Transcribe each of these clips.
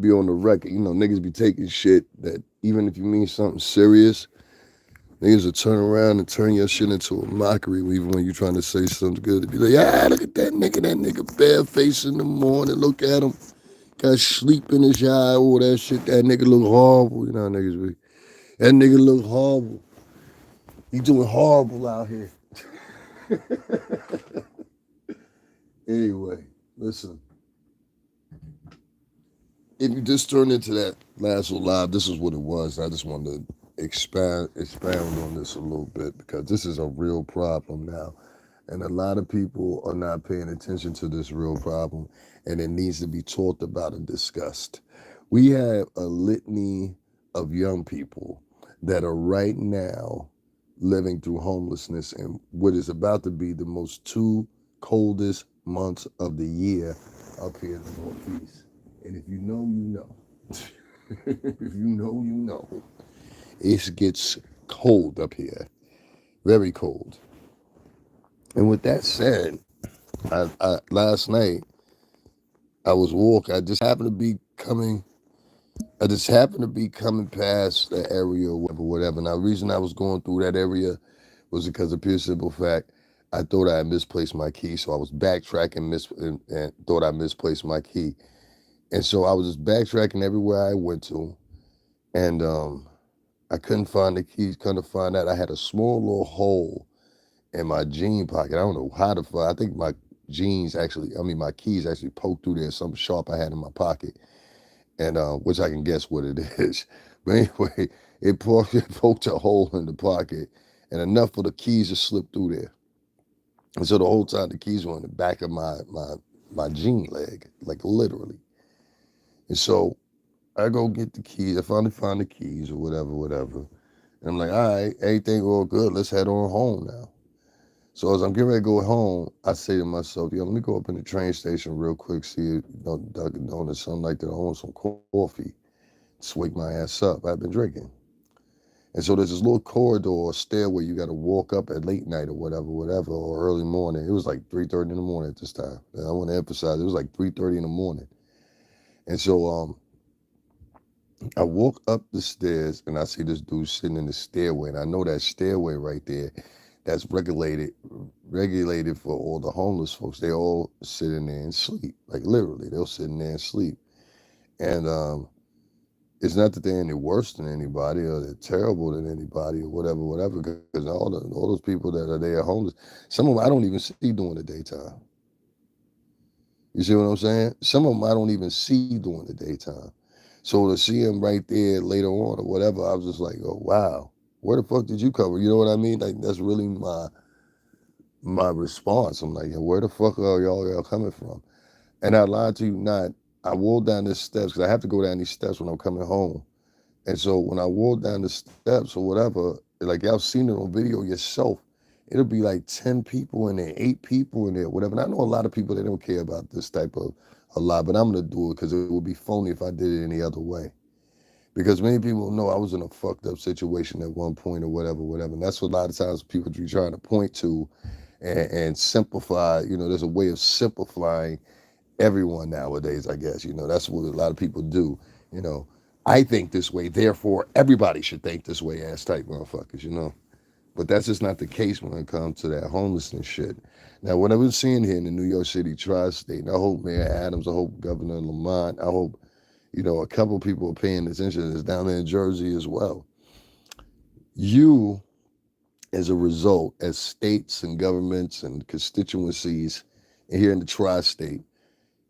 be on the record. Niggas be taking shit that even if you mean something serious, niggas will turn around and turn your shit into a mockery even when you're trying to say something good. To be like, ah, look at that nigga bare face in the morning. Look at him. Got sleep in his eye, all that shit. That nigga look horrible. You know how niggas be. That nigga look horrible. He doing horrible out here. Anyway, listen. If you just turned into that last little live, this is what it was. I just wanted to expound on this a little bit because this is a real problem now. And a lot of people are not paying attention to this real problem, and it needs to be talked about and discussed. We have a litany of young people that are right now living through homelessness in what is about to be the most two coldest months of the year up here in the Northeast. And if you know, you know. If you know, you know. It gets cold up here, very cold. And with that said, last night I was walking. I just happened to be coming past the area or whatever. Now, the reason I was going through that area was because of pure simple fact. I thought I had misplaced my key, so I was backtracking and thought I misplaced my key. And so I was just backtracking everywhere I went to, and I couldn't find the keys. Couldn't find out. I had a small little hole in my jean pocket. I don't know how to find. I think my keys actually poked through there. Something sharp I had in my pocket, and which I can guess what it is. But anyway, it poked a hole in the pocket, and enough for the keys to slip through there. And so the whole time the keys were in the back of my jean leg, like literally. And so I go get the keys. I finally find the keys or whatever. And I'm like, all right, everything all good. Let's head on home now. So as I'm getting ready to go home, I say to myself, yo, let me go up in the train station real quick, see if Dunkin' Donuts, something like that. I want some coffee. Just wake my ass up. I've been drinking. And so there's this little corridor or stairway you got to walk up at late night or whatever, or early morning. It was like 3:30 in the morning at this time. And I want to emphasize it was like 3:30 in the morning. And so I walk up the stairs and I see this dude sitting in the stairway, and I know that stairway right there, that's regulated for all the homeless folks. They all sit in there and sleep, like literally, they'll sit in there and sleep. And it's not that they're any worse than anybody or they're terrible than anybody or whatever, because all those people that are there homeless, some of them I don't even see during the daytime. You see what I'm saying? Some of them I don't even see during the daytime. So to see him right there later on or whatever, I was just like, oh wow, where the fuck did you cover? You know what I mean? Like that's really my response. I'm like, where the fuck are y'all coming from? And I lied to you not. I walked down the steps because I have to go down these steps when I'm coming home. And so when I walk down the steps or whatever, like y'all seen it on video yourself, it'll be like 10 people in there, 8 people in there, whatever. And I know a lot of people that don't care about this type of a lot, but I'm gonna do it because it would be phony if I did it any other way. Because many people know I was in a fucked up situation at one point or whatever. And that's what a lot of times people be trying to point to and simplify. There's a way of simplifying everyone nowadays, I guess. That's what a lot of people do. You know, I think this way, therefore everybody should think this way ass type motherfuckers. But that's just not the case when it comes to that homelessness shit. Now, what I've been seeing here in the New York City Tri-State, and I hope Mayor Adams, I hope Governor Lamont, I hope, a couple of people are paying attention, is down there in Jersey as well. You, as a result, as states and governments and constituencies here in the Tri-State,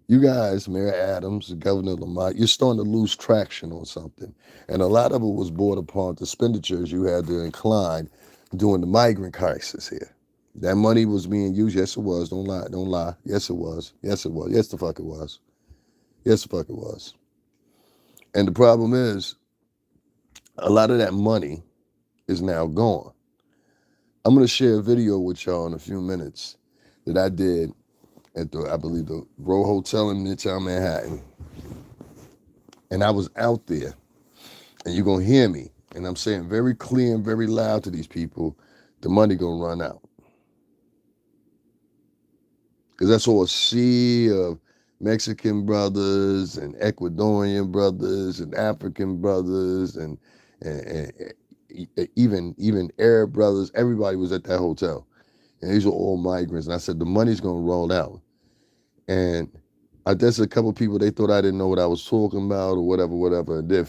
you guys, Mayor Adams, Governor Lamont, you're starting to lose traction on something. And a lot of it was brought upon the expenditures you had to incline during the migrant crisis here. That money was being used. Yes, it was. Don't lie. Don't lie. Yes, it was. Yes, it was. Yes, the fuck it was. Yes, the fuck it was. And the problem is, a lot of that money is now gone. I'm going to share a video with y'all in a few minutes that I did at I believe, the Row Hotel in Midtown Manhattan. And I was out there, and you're going to hear me. And I'm saying very clear and very loud to these people, the money going to run out. Because that's all a sea of Mexican brothers and Ecuadorian brothers and African brothers and even Arab brothers. Everybody was at that hotel, and these were all migrants. And I said the money's gonna roll out, and I guess a couple people they thought I didn't know what I was talking about or whatever, whatever. And then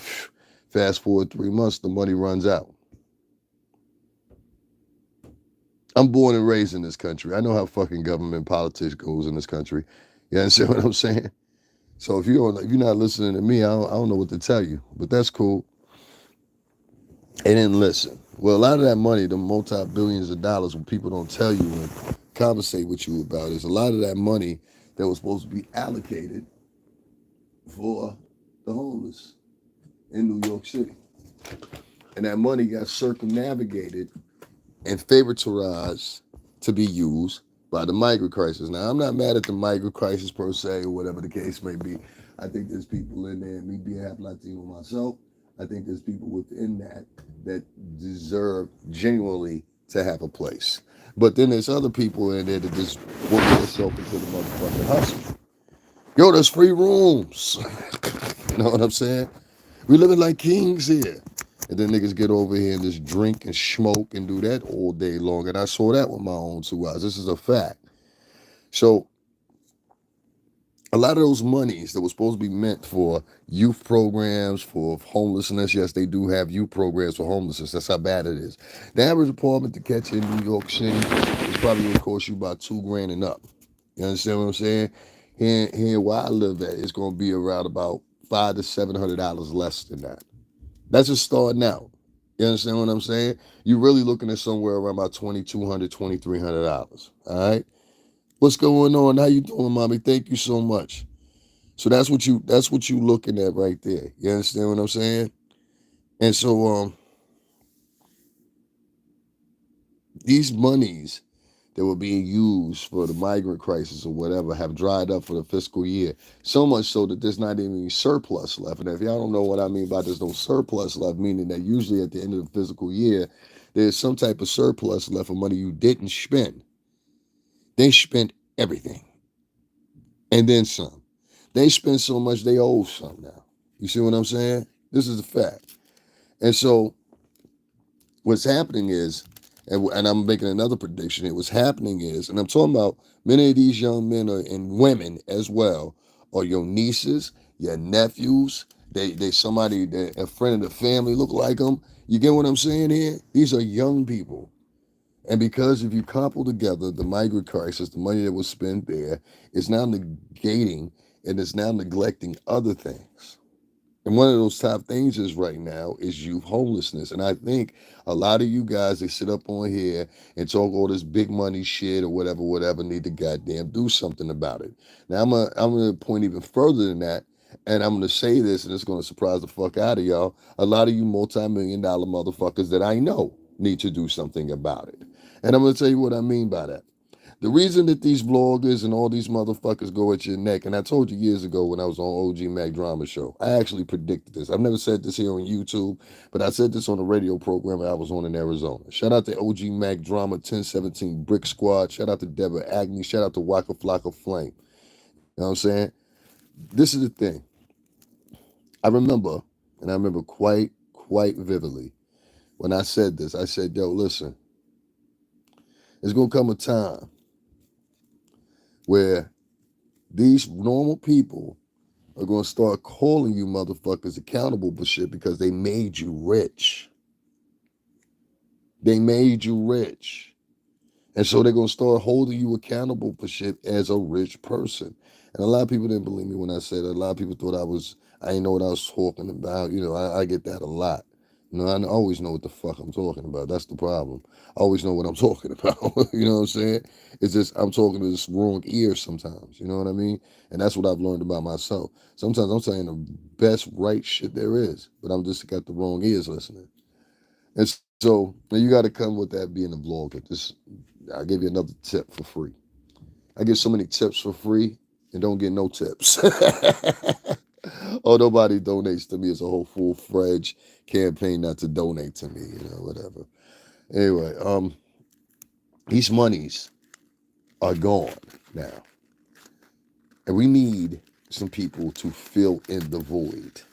fast forward 3 months, the money runs out. I'm born and raised in this country. I know how fucking government politics goes in this country. You understand what I'm saying? So if you're not listening to me, I don't know what to tell you. But that's cool. They didn't listen. Well, a lot of that money, the multi-billions of dollars, what people don't tell you and conversate with you about is a lot of that money that was supposed to be allocated for the homeless in New York City. And that money got circumnavigated and favoritized to be used by the migrant crisis. Now, I'm not mad at the migrant crisis per se or whatever the case may be. I think there's people in there, me being half Latino myself, I think there's people within that deserve genuinely to have a place. But then there's other people in there that just work themselves into the motherfucking hustle. Yo, there's free rooms. You know what I'm saying? We living like kings here. And then niggas get over here and just drink and smoke and do that all day long. And I saw that with my own 2 eyes. This is a fact. So a lot of those monies that was supposed to be meant for youth programs, for homelessness, yes, they do have youth programs for homelessness. That's how bad it is. The average apartment to catch in New York City is probably going to cost you about $2,000 and up. You understand what I'm saying? Here where I live at, it's going to be around about $500 to $700 less than that. That's just starting out. You understand what I'm saying? You're really looking at somewhere around about $2,200, $2,300. All right. What's going on? How you doing, mommy? Thank you so much. So that's what you looking at right there. You understand what I'm saying? And so these monies that were being used for the migrant crisis or whatever have dried up for the fiscal year. So much so that there's not even any surplus left. And if y'all don't know what I mean by there's no surplus left, meaning that usually at the end of the fiscal year, there's some type of surplus left of money you didn't spend. They spent everything. And then some. They spent so much they owe some now. You see what I'm saying? This is a fact. And so what's happening is, and I'm making another prediction, what's happening is, and I'm talking about many of these young men and women as well, are your nieces, your nephews, they somebody, a friend of the family look like them. You get what I'm saying here? These are young people. And because if you couple together the migrant crisis, the money that was spent there, it's now negating and it's now neglecting other things. And one of those top things is right now is youth homelessness. And I think a lot of you guys that sit up on here and talk all this big money shit or whatever, whatever, need to goddamn do something about it. Now I'm gonna point even further than that, and I'm gonna say this, and it's gonna surprise the fuck out of y'all. A lot of you multi-million-dollar motherfuckers that I know need to do something about it. And I'm gonna tell you what I mean by that. The reason that these vloggers and all these motherfuckers go at your neck, and I told you years ago when I was on OG Mac Drama Show, I actually predicted this. I've never said this here on YouTube, but I said this on a radio program I was on in Arizona. Shout out to OG Mac Drama, 1017 Brick Squad. Shout out to Deborah Agnew. Shout out to Waka Flocka Flame. You know what I'm saying? This is the thing. I remember, and I remember quite vividly, when I said this, I said, yo, listen, there's going to come a time where these normal people are going to start calling you motherfuckers accountable for shit because they made you rich. They made you rich. And so they're going to start holding you accountable for shit as a rich person. And a lot of people didn't believe me when I said it. A lot of people thought I didn't know what I was talking about. You know, I get that a lot. You know, I always know what the fuck I'm talking about. That's the problem. I always know what I'm talking about. You know what I'm saying? It's just I'm talking to this wrong ear sometimes. You know what I mean? And that's what I've learned about myself. Sometimes I'm saying the best right shit there is, but I'm just got the wrong ears listening. And so you got to come with that being a vlogger. I'll give you another tip for free. I give so many tips for free and don't get no tips. Oh, nobody donates to me. It's a whole full-fledged campaign not to donate to me, you know, whatever. Anyway, these monies are gone now. And we need some people to fill in the void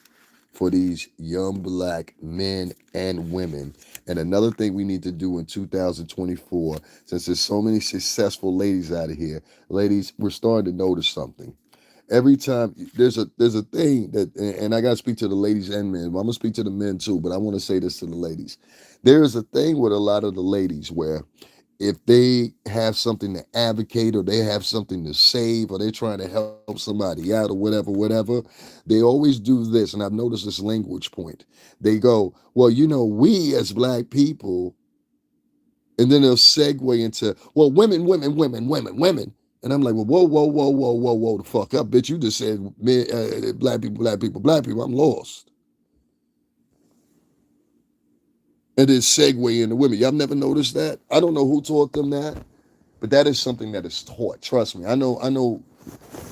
for these young black men and women. And another thing we need to do in 2024, since there's so many successful ladies out of here, ladies, we're starting to notice something. Every time there's a thing that, and I gotta speak to the ladies and men, but I'm gonna speak to the men too, but I want to say this to the ladies. There is a thing with a lot of the ladies where if they have something to advocate or they have something to save or they're trying to help somebody out or whatever, they always do this. And I've noticed this language point. They go, well, we as black people, and then they'll segue into, well, women. And I'm like, well, whoa, the fuck up, bitch. You just said men, black people, black people, black people. I'm lost. And then segue into women. Y'all never noticed that? I don't know who taught them that. But that is something that is taught. Trust me. I know.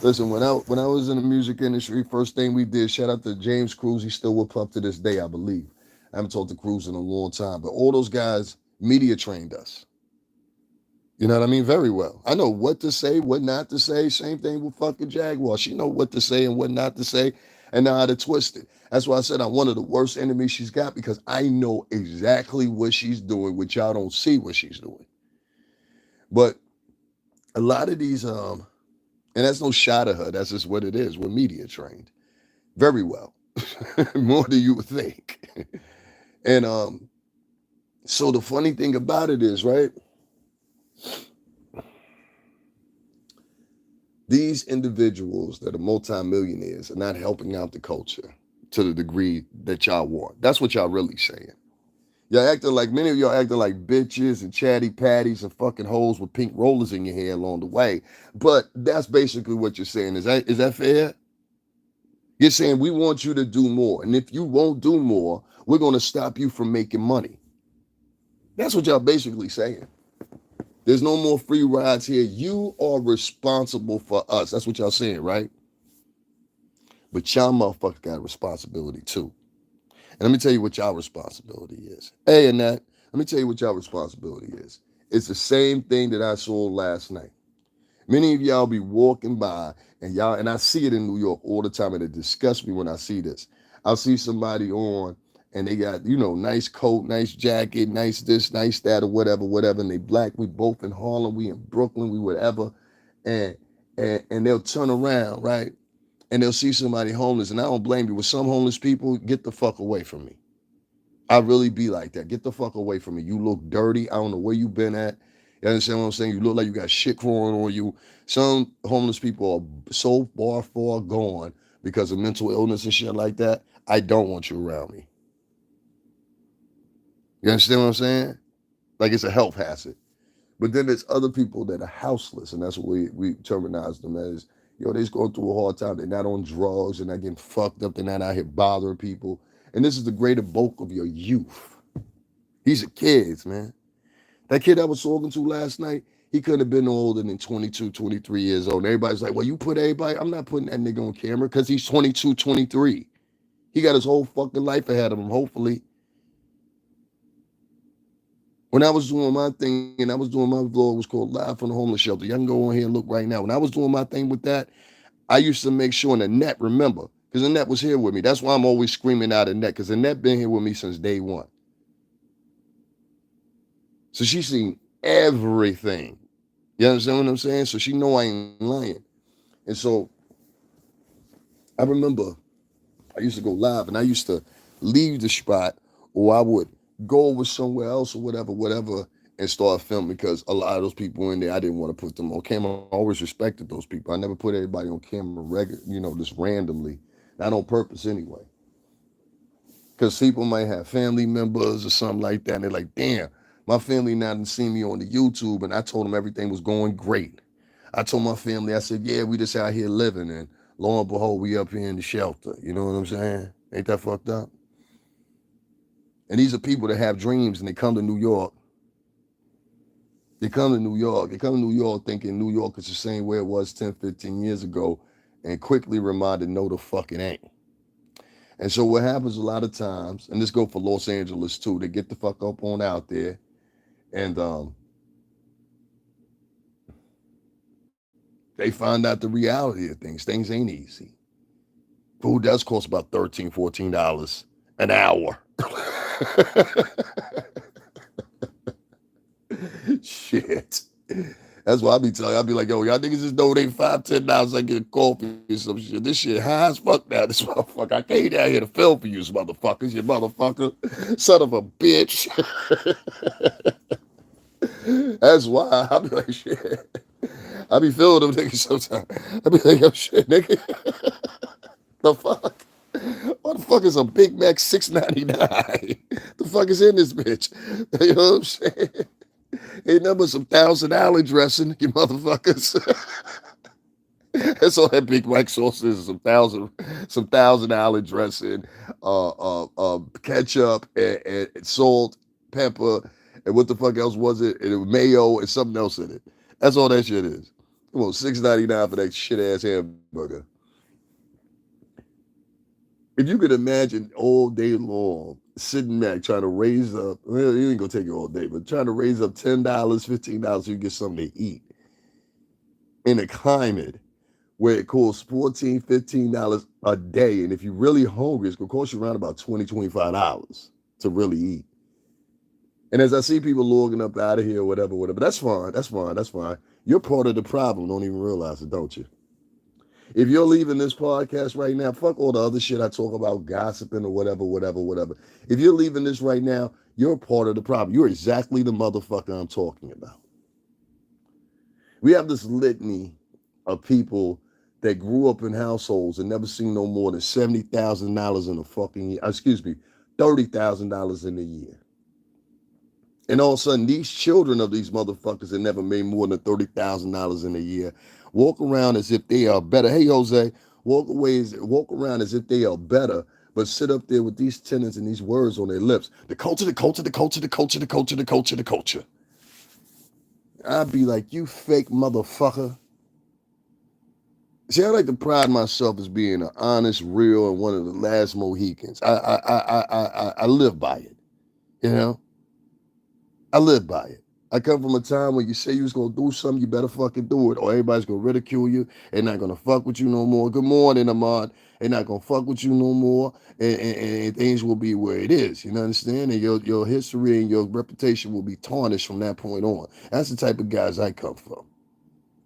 Listen, when I was in the music industry, first thing we did, shout out to James Cruz. He's still with Puff to this day, I believe. I haven't talked to Cruz in a long time. But all those guys, media trained us. You know what I mean? Very well. I know what to say, what not to say. Same thing with fucking Jaguar. She know what to say and what not to say and know how to twist it. That's why I said I'm one of the worst enemies she's got because I know exactly what she's doing, which y'all don't see what she's doing. But a lot of these, and that's no shot at her. That's just what it is. We're media trained very well, more than you would think. And so the funny thing about it is, right? These individuals that are multimillionaires are not helping out the culture to the degree that y'all want. That's what y'all really saying. Y'all acting like many of y'all acting like bitches and chatty patties and fucking hoes with pink rollers in your hair along the way. But that's basically what you're saying. Is that fair? You're saying we want you to do more. And if you won't do more, we're going to stop you from making money. That's what y'all basically saying. There's no more free rides here. You are responsible for us. That's what y'all saying, right? But y'all motherfuckers got a responsibility too. And let me tell you what y'all responsibility is. Hey, Annette, let me tell you what y'all responsibility is. It's the same thing that I saw last night. Many of y'all be walking by and I see it in New York all the time, and it disgusts me when I see this. I'll see somebody on and they got, nice coat, nice jacket, nice this, nice that, or whatever, and they black. We both in Harlem, we in Brooklyn, we whatever. And and they'll turn around, right? And they'll see somebody homeless. And I don't blame you. With some homeless people, get the fuck away from me. I really be like that. Get the fuck away from me. You look dirty. I don't know where you been at. You understand what I'm saying? You look like you got shit crawling on you. Some homeless people are so far gone because of mental illness and shit like that. I don't want you around me. You understand what I'm saying? Like it's a health hazard. But then there's other people that are houseless, and that's what we terminize them as. They're just going through a hard time. They're not on drugs. They're not getting fucked up. They're not out here bothering people. And this is the greater bulk of your youth. These are kids, man. That kid I was talking to last night, he couldn't have been older than 22, 23 years old. And everybody's like, well, you put everybody. I'm not putting that nigga on camera because he's 22, 23. He got his whole fucking life ahead of him, hopefully. When I was doing my thing and I was doing my vlog, it was called Live from the Homeless Shelter. Y'all can go on here and look right now. When I was doing my thing with that, I used to make sure, and Annette, remember, because Annette was here with me. That's why I'm always screaming out Annette, because Annette been here with me since day one. So she's seen everything. You understand what I'm saying? So she know I ain't lying. And so I remember I used to go live and I used to leave the spot or I would go over somewhere else or whatever, and start filming because a lot of those people in there, I didn't want to put them on camera. I always respected those people. I never put everybody on camera just randomly, not on purpose anyway. Because people might have family members or something like that, and they're like, damn, my family now didn't see me on the YouTube, and I told them everything was going great. I told my family, I said, yeah, we just out here living, and lo and behold, we up here in the shelter. You know what I'm saying? Ain't that fucked up? And these are people that have dreams, and they come to New York. They come to New York. They come to New York thinking New York is the same way it was 10, 15 years ago, and quickly reminded, no, the fuck it ain't. And so what happens a lot of times, and this go for Los Angeles too, they get the fuck up on out there, and They find out the reality of things. Things ain't easy. Food does cost about $13, $14 an hour. Shit. That's why I be telling you, I be like, yo, y'all niggas just donate $5, $10, I get a coffee or some shit. This shit high as fuck now, this motherfucker. I came down here to film for you motherfuckers, you motherfucker. Son of a bitch. That's why I be like, shit. I be feeling them niggas sometimes. I be like, yo, shit, nigga. The fuck? What the fuck is a Big Mac $6.99? The fuck is in this bitch? You know what I'm saying? Ain't nothing but some Thousand Alley dressing, you motherfuckers. That's all that Big Mac sauce is, some thousand Alley dressing, ketchup and salt, pepper, and what the fuck else was it? And it was mayo and something else in it. That's all that shit is. Come on, $6.99 for that shit ass hamburger. If you could imagine all day long sitting back trying to raise up, well, it ain't gonna take you all day, but trying to raise up $10, $15 so you get something to eat in a climate where it costs $14, $15 a day. And if you're really hungry, it's gonna cost you around about $20, $25 to really eat. And as I see people logging up out of here, whatever, that's fine. That's fine. That's fine. You're part of the problem. Don't even realize it, don't you? If you're leaving this podcast right now, fuck all the other shit I talk about, gossiping or whatever. If you're leaving this right now, you're part of the problem. You're exactly the motherfucker I'm talking about. We have this litany of people that grew up in households and never seen no more than $70,000 in a fucking year. Excuse me, $30,000 in a year. And all of a sudden, these children of these motherfuckers that never made more than $30,000 in a year walk around as if they are better. Hey, Jose, walk around as if they are better, but sit up there with these tenets and these words on their lips. The culture, the culture, the culture, the culture, the culture, the culture, the culture. I'd be like, you fake motherfucker. See, I like to pride myself as being an honest, real, and one of the last Mohicans. I live by it, you know? I live by it. I come from a time when you say you was gonna do something, you better fucking do it, or everybody's gonna ridicule you. They're not gonna fuck with you no more. Good morning, Ahmad. They're not gonna fuck with you no more, and things will be where it is. You understand? And your history and your reputation will be tarnished from that point on. That's the type of guys I come from.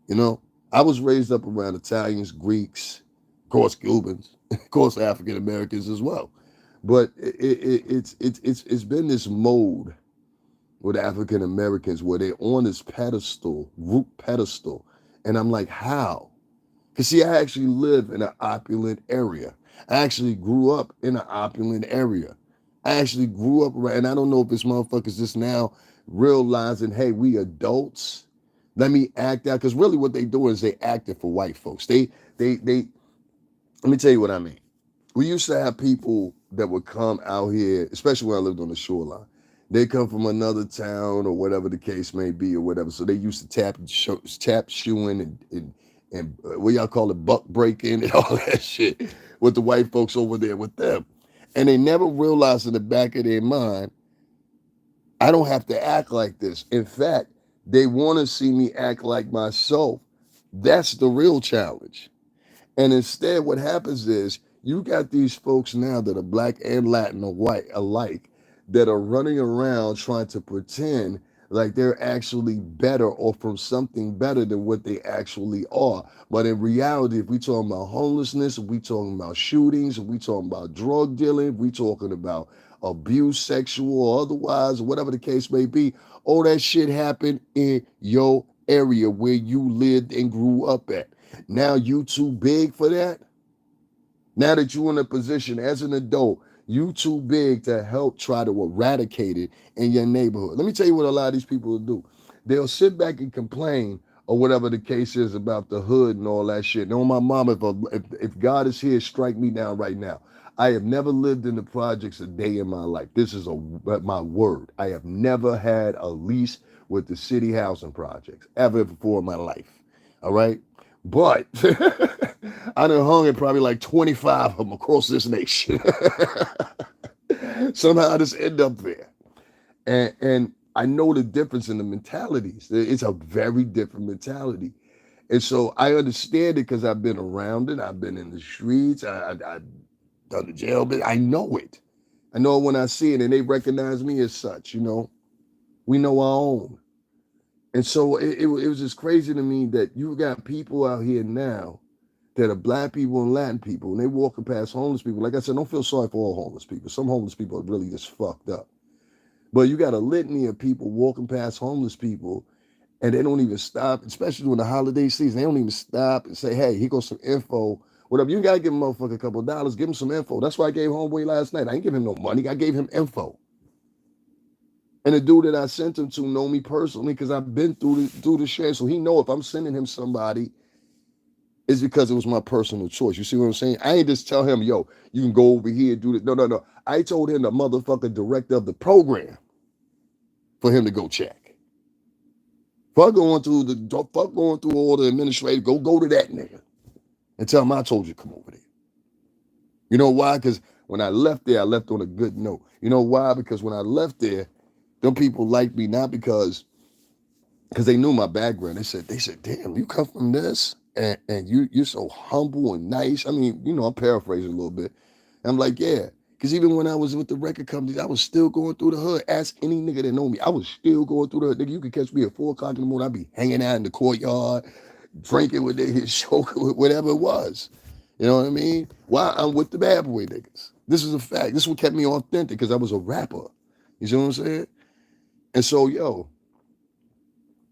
You know, I was raised up around Italians, Greeks, of course Cubans, of course African Americans as well. But it's been this mode with African Americans where they're on this pedestal, group pedestal. And I'm like, how? Because see, I actually live in an opulent area. I actually grew up in an opulent area. I actually grew up around, and I don't know if this motherfuckers just now realizing, hey, we adults. Let me act out. Because really what they do is they acting for white folks. Let me tell you what I mean. We used to have people that would come out here, especially when I lived on the shoreline. They come from another town or whatever the case may be or whatever. So they used to tap shoeing and what y'all call it, buck breaking and all that shit with the white folks over there with them. And they never realized in the back of their mind, I don't have to act like this. In fact, they want to see me act like myself. That's the real challenge. And instead, what happens is you got these folks now that are black and Latin or white alike that are running around trying to pretend like they're actually better or from something better than what they actually are. But in reality, if we talking about homelessness, if we talking about shootings, if we talking about drug dealing, if we talking about abuse, sexual or otherwise, or whatever the case may be, all that shit happened in your area where you lived and grew up at. Now you too big for that? Now that you're in a position as an adult, you too big to help try to eradicate it in your neighborhood. Let me tell you what a lot of these people will do. They'll sit back and complain or whatever the case is about the hood and all that shit. No, my mom, if God is here, strike me down right now. I have never lived in the projects a day in my life. This is my word. I have never had a lease with the city housing projects ever before in my life. All right? But I done hung in probably like 25 of them across this nation. Somehow I just end up there. And I know the difference in the mentalities. It's a very different mentality. And so I understand it because I've been around it. I've been in the streets. I've done the jail bit. I know it. I know it when I see it, and they recognize me as such. We know our own. And so it was just crazy to me that you got people out here now that are black people and Latin people, and they walking past homeless people. Like I said, don't feel sorry for all homeless people. Some homeless people are really just fucked up. But you got a litany of people walking past homeless people, and they don't even stop, especially during the holiday season. They don't even stop and say, hey, here goes some info. Whatever. You got to give a motherfucker a couple of dollars. Give him some info. That's why I gave Homeboy last night. I ain't give him no money. I gave him info. And the dude that I sent him to know me personally because I've been through the shit. So he know if I'm sending him somebody, it's because it was my personal choice. You see what I'm saying? I ain't just tell him, yo, you can go over here and do this. No. I told him the motherfucking director of the program for him to go check. Fuck going through all the administrative. Go to that nigga and tell him I told you to come over there. You know why? Because when I left there, I left on a good note. You know why? Because when I left there, them people liked me not because they knew my background. They said, damn, you come from this and you're so humble and nice. I mean, I'm paraphrasing a little bit. I'm like, yeah. Because even when I was with the record companies, I was still going through the hood. Ask any nigga that know me. I was still going through the hood. Nigga, you could catch me at 4 o'clock in the morning. I'd be hanging out in the courtyard, drinking with niggas, choking with whatever it was. You know what I mean? Why? I'm with the bad boy niggas. This is a fact. This is what kept me authentic because I was a rapper. You see what I'm saying? And so, yo,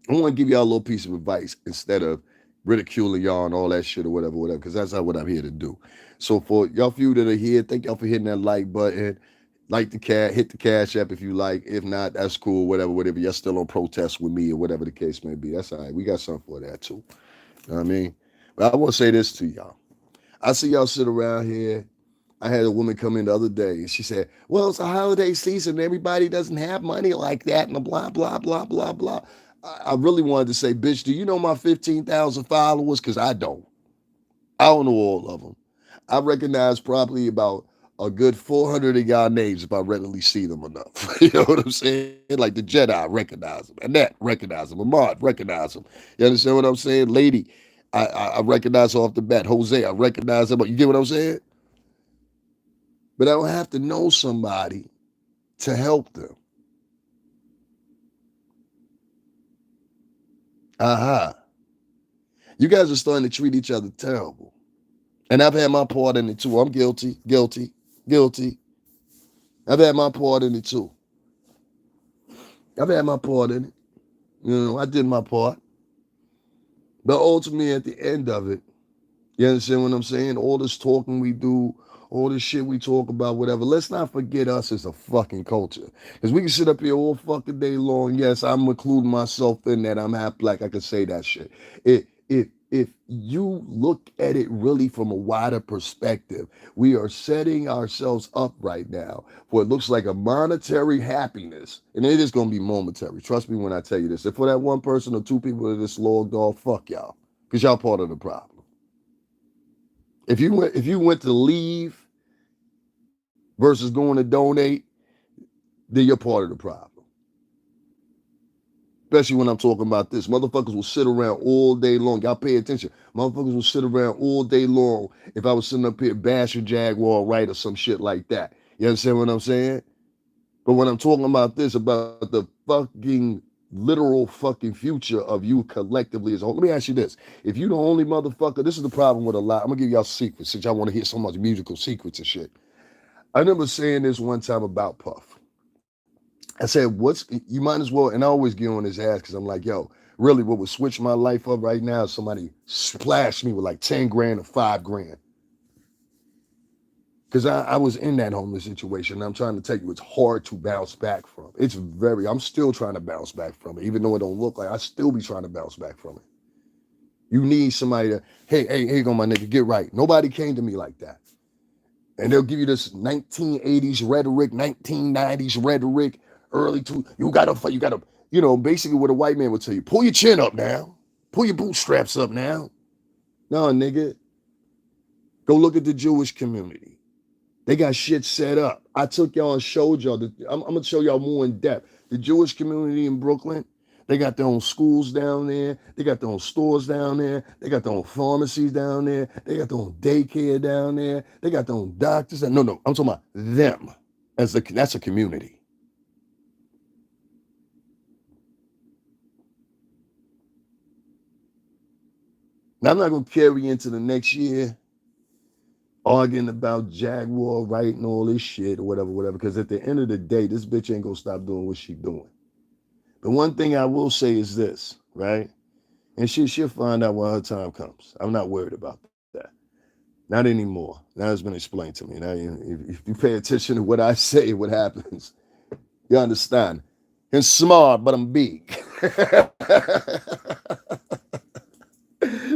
I want to give y'all a little piece of advice instead of ridiculing y'all and all that shit or whatever, because that's not what I'm here to do. So for y'all few that are here, thank y'all for hitting that like button. Hit the cash app if you like. If not, that's cool, whatever. Y'all still on protest with me or whatever the case may be. That's all right. We got something for that too. You know what I mean? But I want to say this to y'all. I see y'all sit around here. I had a woman come in the other day and she said, well, it's a holiday season. Everybody doesn't have money like that and blah, blah, blah, blah, blah. I really wanted to say, bitch, do you know my 15,000 followers? Because I don't. I don't know all of them. I recognize probably about a good 400 of y'all names if I readily see them enough. You know what I'm saying? Like the Jedi, I recognize them. Annette, recognize them. Ahmad, recognize them. You understand what I'm saying? Lady, I recognize off the bat. Jose, I recognize them. You get what I'm saying? But I don't have to know somebody to help them. Aha. You guys are starting to treat each other terrible. And I've had my part in it too. I'm guilty. I've had my part in it too. I've had my part in it. I did my part. But ultimately, at the end of it, you understand what I'm saying? All this talking we do, all this shit we talk about, whatever. Let's not forget us as a fucking culture. Because we can sit up here all fucking day long. Yes, I'm including myself in that. I'm half black. I can say that shit. If you look at it really from a wider perspective, we are setting ourselves up right now for it looks like a monetary happiness. And it is going to be momentary. Trust me when I tell you this. If for that one person or two people that just logged off, fuck y'all. Because y'all part of the problem. If you went to leave versus going to donate, then you're part of the problem. Especially when I'm talking about this. Motherfuckers will sit around all day long. Y'all pay attention. Motherfuckers will sit around all day long if I was sitting up here bashing Jaguar right or some shit like that. You understand what I'm saying? But when I'm talking about this, about the fucking literal fucking future of you collectively as a whole, let me ask you this. If you the only motherfucker, this is the problem with a lot. I'm going to give y'all secrets since y'all want to hear so much musical secrets and shit. I remember saying this one time about Puff. I said, you might as well, and I always get on his ass because I'm like, yo, really what would switch my life up right now is somebody splash me with like 10 grand or 5 grand. Because I was in that homeless situation. And I'm trying to tell you, it's hard to bounce back from. I'm still trying to bounce back from it. Even though it don't look like, I still be trying to bounce back from it. You need somebody to, hey, here you go, my nigga, get right. Nobody came to me like that. And they'll give you this 1980s rhetoric, 1990s rhetoric, you gotta, basically what a white man would tell you. Pull your chin up now. Pull your bootstraps up now. No, nigga. Go look at the Jewish community. They got shit set up. I took y'all and showed y'all. I'm going to show y'all more in depth. The Jewish community in Brooklyn, They got their own schools down there. They got their own stores down there. They got their own pharmacies down there. They got their own daycare down there. They got their own doctors. No, I'm talking about them. That's a community. Now, I'm not going to carry into the next year arguing about Jaguar right and all this shit or whatever, because at the end of the day, this bitch ain't going to stop doing what she doing. The one thing I will say is this, right? And she'll find out when her time comes. I'm not worried about that. Not anymore. Now it's been explained to me. Now, if you pay attention to what I say, what happens, you understand. I'm smart, but I'm big.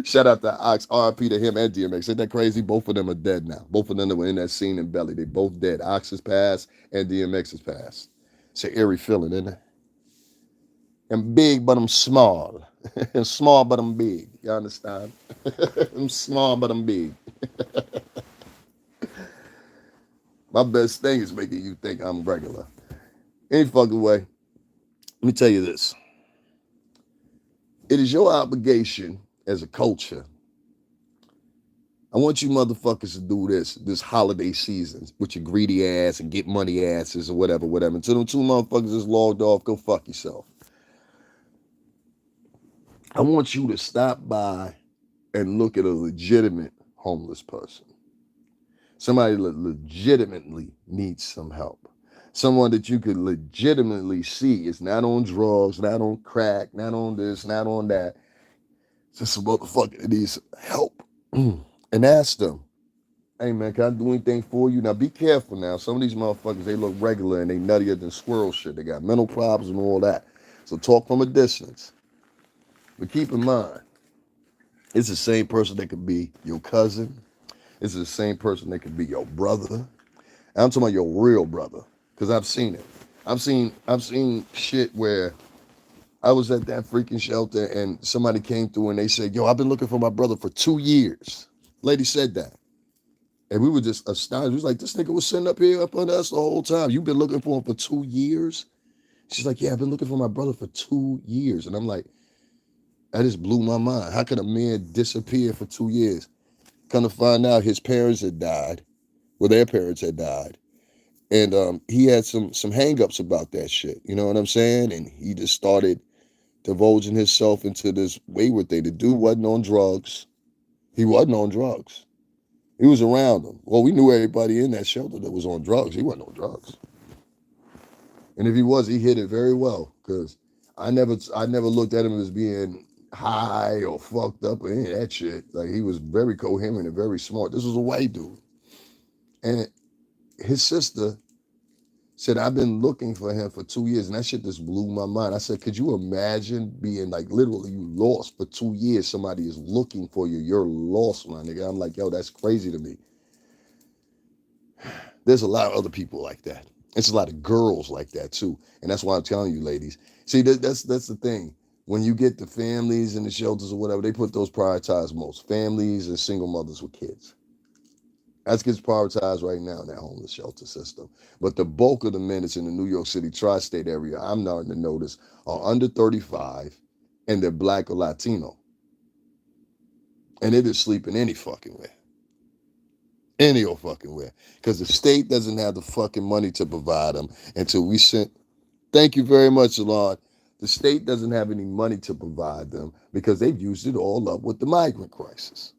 Shout out to Ox, RP to him and DMX. Ain't that crazy? Both of them are dead now. Both of them that were in that scene in Belly. They both dead. Ox is passed and DMX is passed. It's an eerie feeling, isn't it? I'm big, but I'm small. I'm small, but I'm big. You understand? I'm small, but I'm big. My best thing is making you think I'm regular. Any fucking way. Let me tell you this. It is your obligation as a culture. I want you motherfuckers to do this holiday season with your greedy ass and get money asses or whatever. Until them two motherfuckers is logged off, go fuck yourself. I want you to stop by and look at a legitimate homeless person. Somebody that legitimately needs some help. Someone that you could legitimately see is not on drugs, not on crack, not on this, not on that. Just a motherfucker that needs help. And ask them, hey man, can I do anything for you? Now be careful now. Some of these motherfuckers, they look regular and they nuttier than squirrel shit. They got mental problems and all that. So talk from a distance. But keep in mind, it's the same person that could be your cousin. It's the same person that could be your brother. I'm talking about your real brother, because I've seen it. I've seen shit where I was at that freaking shelter and somebody came through and they said, yo, I've been looking for my brother for 2 years. Lady said that. And we were just astonished. We was like, this nigga was sitting up here up under us the whole time. You've been looking for him for 2 years? She's like, yeah, I've been looking for my brother for 2 years. And I'm like, that just blew my mind. How could a man disappear for 2 years? Come to find out his parents had died. Well, their parents had died. And he had some hang-ups about that shit. You know what I'm saying? And he just started divulging himself into this wayward thing. The dude wasn't on drugs. He wasn't on drugs. He was around them. Well, we knew everybody in that shelter that was on drugs. He wasn't on drugs. And if he was, he hid it very well. Because I never looked at him as being high or fucked up or any of that shit. Like, he was very coherent and very smart. This was a white dude. And his sister said, I've been looking for him for 2 years. And that shit just blew my mind. I said, could you imagine being like, literally, you lost for 2 years. Somebody is looking for you. You're lost, my nigga. I'm like, yo, that's crazy to me. There's a lot of other people like that. It's a lot of girls like that too. And that's why I'm telling you, ladies. See, that's the thing. When you get the families and the shelters or whatever, they put those prioritized most. Families and single mothers with kids. That gets prioritized right now in that homeless shelter system. But the bulk of the men that's in the New York City tri-state area, I'm starting to notice, are under 35 and they're black or Latino. And they're just sleeping any fucking way. Any old fucking way. Because the state doesn't have the fucking money to provide them until we sent. Thank you very much, Lord. The state doesn't have any money to provide them because they've used it all up with the migrant crisis.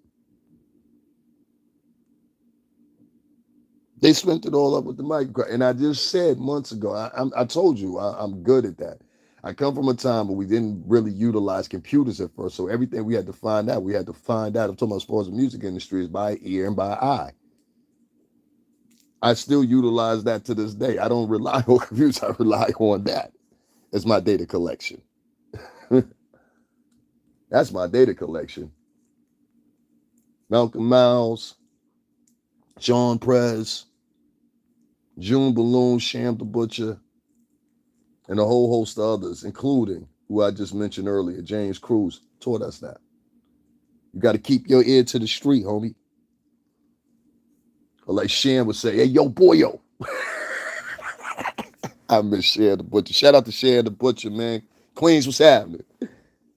They spent it all up with the migrant crisis. And I just said months ago, I told you, I'm good at that. I come from a time where we didn't really utilize computers at first. So everything we had to find out. I'm talking about as far as the music industry is by ear and by eye. I still utilize that to this day. I don't rely on computers. I rely on that as my data collection. That's my data collection. Malcolm Miles, John Prez, June Balloon, Sham the Butcher, and a whole host of others, including who I just mentioned earlier, James Cruz, taught us that. You got to keep your ear to the street, homie. Or like Sham would say, hey, yo, boyo. I miss Sham the Butcher. Shout out to Sham the Butcher, man. Queens, what's happening?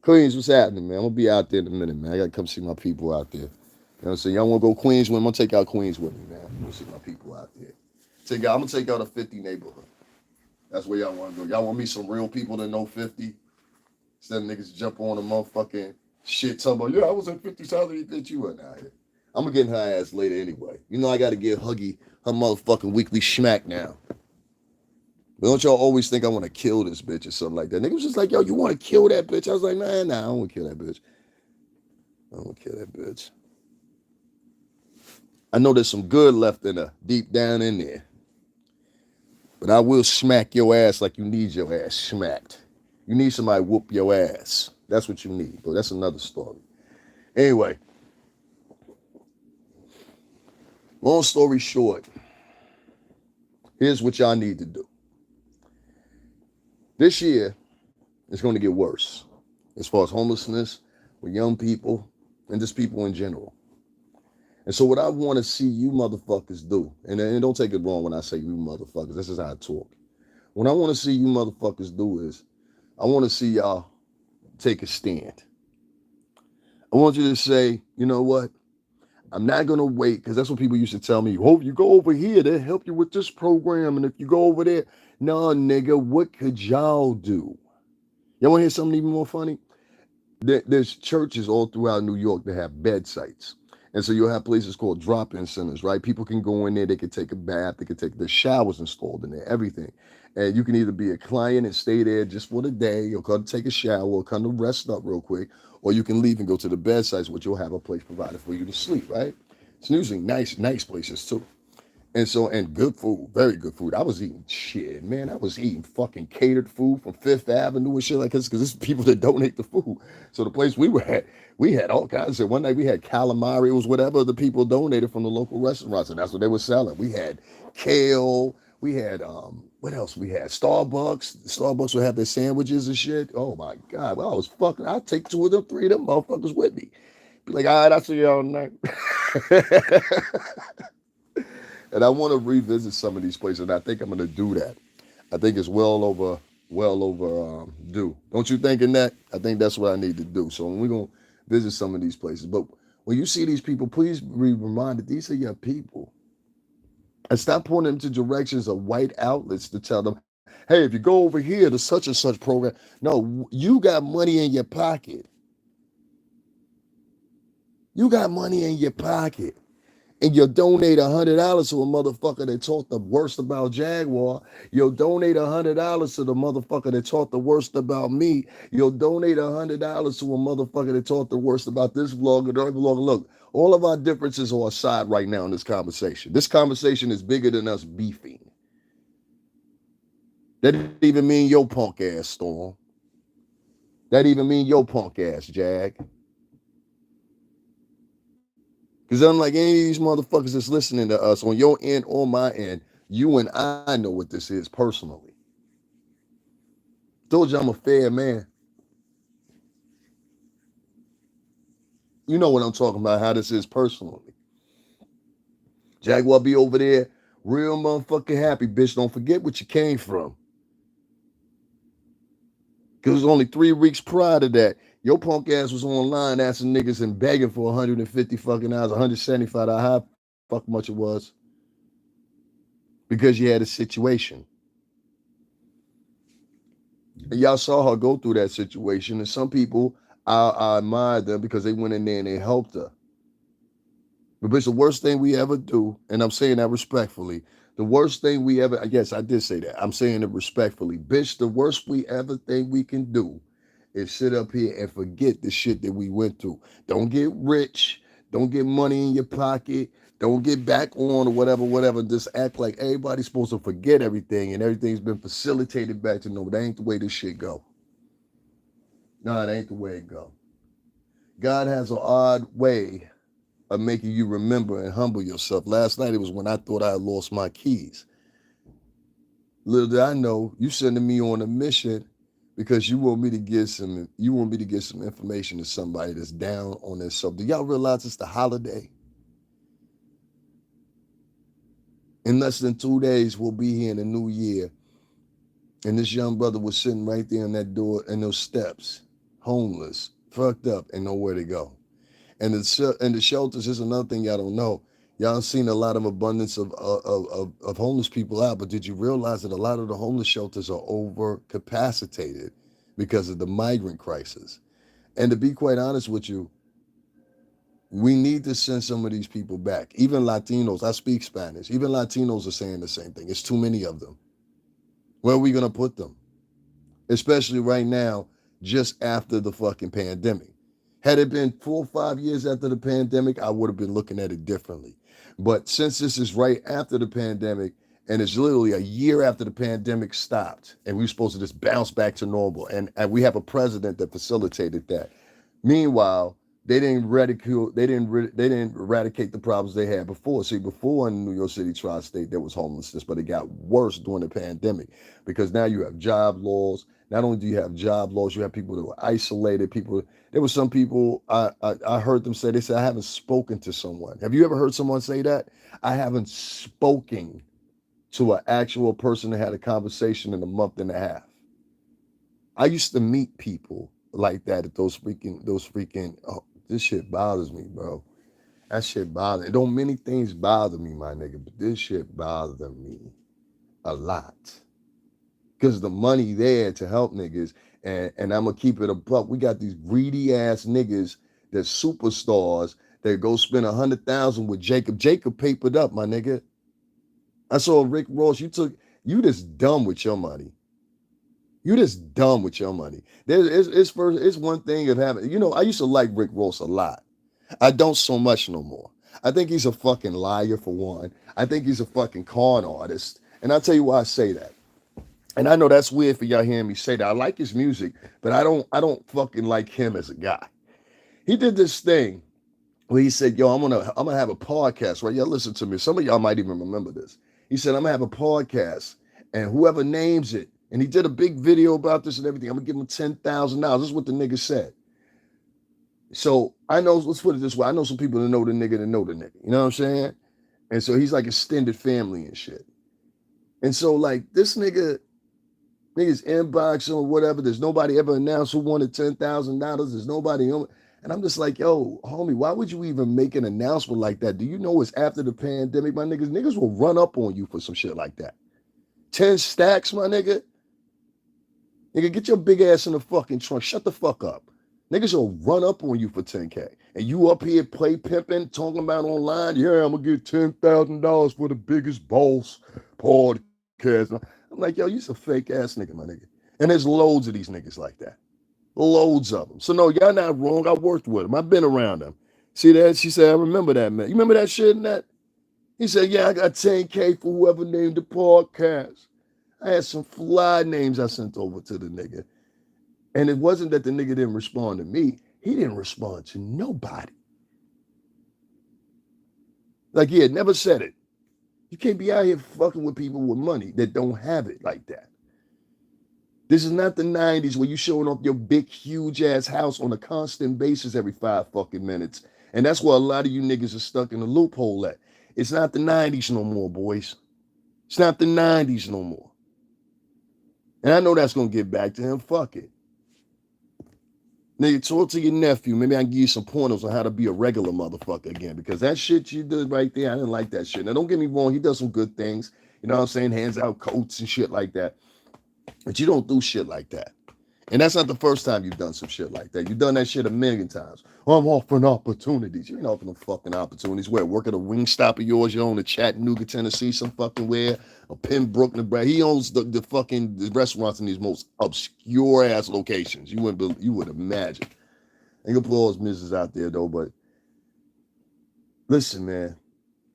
Queens, what's happening, man? I'm gonna be out there in a minute, man. I gotta come see my people out there. You know what I'm saying? Y'all wanna go Queens with me? I'm gonna take out Queens with me, man. I'm gonna see my people out there. I'm gonna take out a 50 neighborhood. That's where y'all wanna go. Y'all want me some real people that know 50? Instead of niggas jump on a motherfucking shit talking about, yeah, I was in 50's house, bitch, you wasn't out here. I'm gonna get her ass later anyway. You know I gotta give Huggy her motherfucking weekly smack now. But don't y'all always think I want to kill this bitch or something like that? Nigga was just like, yo, you want to kill that bitch? I was like, nah, I don't want to kill that bitch. I don't want to kill that bitch. I know there's some good left in her, deep down in there. But I will smack your ass like you need your ass smacked. You need somebody to whoop your ass. That's what you need. But that's another story. Anyway, long story short, here's what y'all need to do. This year, it's going to get worse as far as homelessness with young people and just people in general. And so what I want to see you motherfuckers do, and don't take it wrong when I say you motherfuckers, this is how I talk. What I want to see you motherfuckers do is, I want to see y'all take a stand. I want you to say, you know what? I'm not going to wait, because that's what people used to tell me. Oh, you go over here, they'll help you with this program. And if you go over there, no, nigga, what could y'all do? Y'all want to hear something even more funny? There's churches all throughout New York that have bed sites. And so you'll have places called drop-in centers, right? People can go in there, they can take a bath, they can take the showers installed in there, everything. And you can either be a client and stay there just for the day, or come to take a shower, or come to rest up real quick, or you can leave and go to the bed sites, which you'll have a place provided for you to sleep, right? It's usually nice places too. And good food, very good food. I was eating shit, man. I was eating fucking catered food from Fifth Avenue and shit like this, because it's people that donate the food. So the place we were at, we had all kinds of. One night we had calamari. It was whatever the people donated from the local restaurants, and that's what they were selling. We had kale. We had what else? We had Starbucks. Starbucks would have their sandwiches and shit. Oh my god! Well, I was fucking. I'd take 2 of them, 3 of them motherfuckers with me. Be like, all right, I'll see y'all tonight. And I want to revisit some of these places, and I think I'm going to do that. I think it's well over due. Don't you think in that? I think that's what I need to do. So we're going to visit some of these places. But when you see these people, please be reminded these are your people. And stop pointing them to directions of white outlets to tell them, hey, if you go over here to such and such program. No, you got money in your pocket. You got money in your pocket. And you'll donate $100 to a motherfucker that taught the worst about Jaguar. You'll donate $100 to the motherfucker that taught the worst about me. You'll donate $100 to a motherfucker that taught the worst about this vlog or that vlog. Look, all of our differences are aside right now in this conversation. This conversation is bigger than us beefing. That didn't even mean your punk ass, Storm. That even mean your punk ass, Jag. Because unlike any of these motherfuckers that's listening to us on your end or my end, you and I know what this is personally. Told you I'm a fair man. You know what I'm talking about, how this is personally. Jaguar be over there, real motherfucking happy, bitch. Don't forget what you came from. Because it was only 3 weeks prior to that. Your punk ass was online asking niggas and begging for 150 fucking hours, 175 how fuck much it was. Because you had a situation. And y'all saw her go through that situation. And some people, I admire them because they went in there and they helped her. But bitch, the worst thing we ever do, and I'm saying that respectfully, the worst thing we ever, yes, I did say that. I'm saying it respectfully. Bitch, the worst we ever think we can do is sit up here and forget the shit that we went through. Don't get rich. Don't get money in your pocket. Don't get back on or whatever. Just act like everybody's supposed to forget everything and everything's been facilitated back to no, that ain't the way this shit go. No, it ain't the way it go. God has an odd way of making you remember and humble yourself. Last night it was when I thought I had lost my keys. Little did I know you sending me on a mission because you want me to get some information to somebody that's down on their stuff. Do y'all realize it's the holiday? In less than 2 days, we'll be here in the new year. And this young brother was sitting right there in that door in those steps, homeless, fucked up, and nowhere to go. And the shelters is another thing y'all don't know. Y'all seen a lot of abundance of homeless people out, but did you realize that a lot of the homeless shelters are over capacitated because of the migrant crisis? And to be quite honest with you, we need to send some of these people back. Even Latinos, I speak Spanish. Even Latinos are saying the same thing. It's too many of them. Where are we gonna put them? Especially right now, just after the fucking pandemic. Had it been 4 or 5 years after the pandemic, I would have been looking at it differently. But since this is right after the pandemic, and it's literally a year after the pandemic stopped, and we were supposed to just bounce back to normal, and we have a president that facilitated that. Meanwhile, they didn't eradicate the problems they had before. See, before in New York City tri-state there was homelessness, but it got worse during the pandemic because now you have job laws. Not only do you have job laws, you have people that were isolated. People, there were some people I heard them say, they said, I haven't spoken to someone. Have you ever heard someone say that? I haven't spoken to an actual person that had a conversation in a month and a half. I used to meet people like that at those freaking oh, this shit bothers me, bro. That shit bothers. Don't many things bother me, my nigga, but this shit bothers me a lot. Because the money there to help niggas, and I'm gonna keep it a buck. We got these greedy ass niggas that superstars that go spend 100,000 with Jacob. Jacob papered up, my nigga. I saw Rick Ross. You just dumb with your money. You just dumb with your money. It's one thing of having. You know, I used to like Rick Ross a lot. I don't so much no more. I think he's a fucking liar for one. I think he's a fucking con artist, and I'll tell you why I say that. And I know that's weird for y'all hearing me say that. I like his music, but I don't fucking like him as a guy. He did this thing where he said, "Yo, I'm gonna have a podcast." Right? Y'all listen to me. Some of y'all might even remember this. He said, "I'm gonna have a podcast, and whoever names it," and he did a big video about this and everything. I'm gonna give him $10,000. This is what the nigga said. So I know. Let's put it this way. I know some people that know the nigga that know the nigga. You know what I'm saying? And so he's like extended family and shit. And so like this niggas inbox or whatever. There's nobody ever announced who wanted $10,000. There's nobody on. And I'm just like, yo, homie, why would you even make an announcement like that? Do you know it's after the pandemic, my niggas? Niggas will run up on you for some shit like that. 10 stacks, my nigga. Nigga, get your big ass in the fucking trunk. Shut the fuck up. Niggas will run up on you for 10K. And you up here play pimping, talking about online, yeah, I'm gonna get $10,000 for the biggest boss podcast. I'm like, yo, you's a fake ass nigga, my nigga. And there's loads of these niggas like that. Loads of them. So no, y'all not wrong. I worked with them. I've been around them. See that? She said, I remember that, man. You remember that shit and that? He said, yeah, I got 10K for whoever named the podcast. I had some fly names I sent over to the nigga. And it wasn't that the nigga didn't respond to me. He didn't respond to nobody. Like he had never said it. You can't be out here fucking with people with money that don't have it like that. This is not the 90s where you showing off your big, huge ass house on a constant basis every 5 fucking minutes. And that's where a lot of you niggas are stuck in the loophole at. It's not the 90s no more, boys. It's not the 90s no more. And I know that's going to get back to him. Fuck it. Nigga, talk to your nephew. Maybe I can give you some pointers on how to be a regular motherfucker again. Because that shit you did right there, I didn't like that shit. Now, don't get me wrong. He does some good things. You know what I'm saying? Hands out coats and shit like that. But you don't do shit like that. And that's not the first time you've done some shit like that. You've done that shit a million times. Oh, I'm offering opportunities. You ain't offering no fucking opportunities. Where? Work at a wing stop of yours. You own a Chattanooga, Tennessee, some fucking where. A Pembroke, Nebraska. He owns the restaurants in these most obscure ass locations. You would imagine. Ain't gonna put all his business out there though, but listen, man.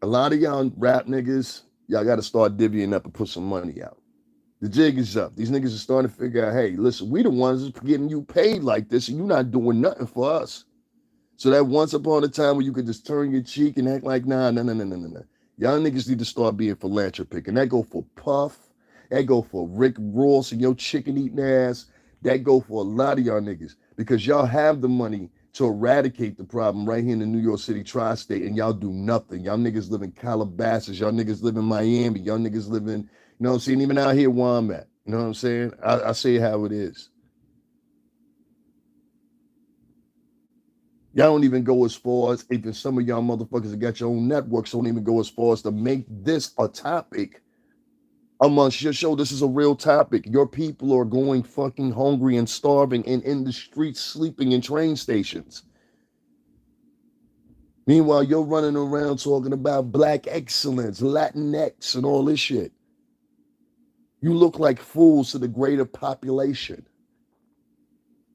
A lot of y'all rap niggas, y'all gotta start divvying up and put some money out. The jig is up. These niggas are starting to figure out, hey, listen, we the ones that's getting you paid like this, and you're not doing nothing for us. So that once upon a time where you could just turn your cheek and act like, nah. Y'all niggas need to start being philanthropic. And that go for Puff. That go for Rick Ross and your chicken eating ass. That go for a lot of y'all niggas. Because y'all have the money to eradicate the problem right here in the New York City tri-state, and y'all do nothing. Y'all niggas live in Calabasas. Y'all niggas live in Miami. Y'all niggas live in, you know what I'm saying, even out here where I'm at. You know what I'm saying? I say how it is. Y'all don't even go as far as, even some of y'all motherfuckers that got your own networks don't even go as far as to make this a topic amongst your show. This is a real topic. Your people are going fucking hungry and starving and in the streets sleeping in train stations. Meanwhile, you're running around talking about black excellence, Latinx, and all this shit. You look like fools to the greater population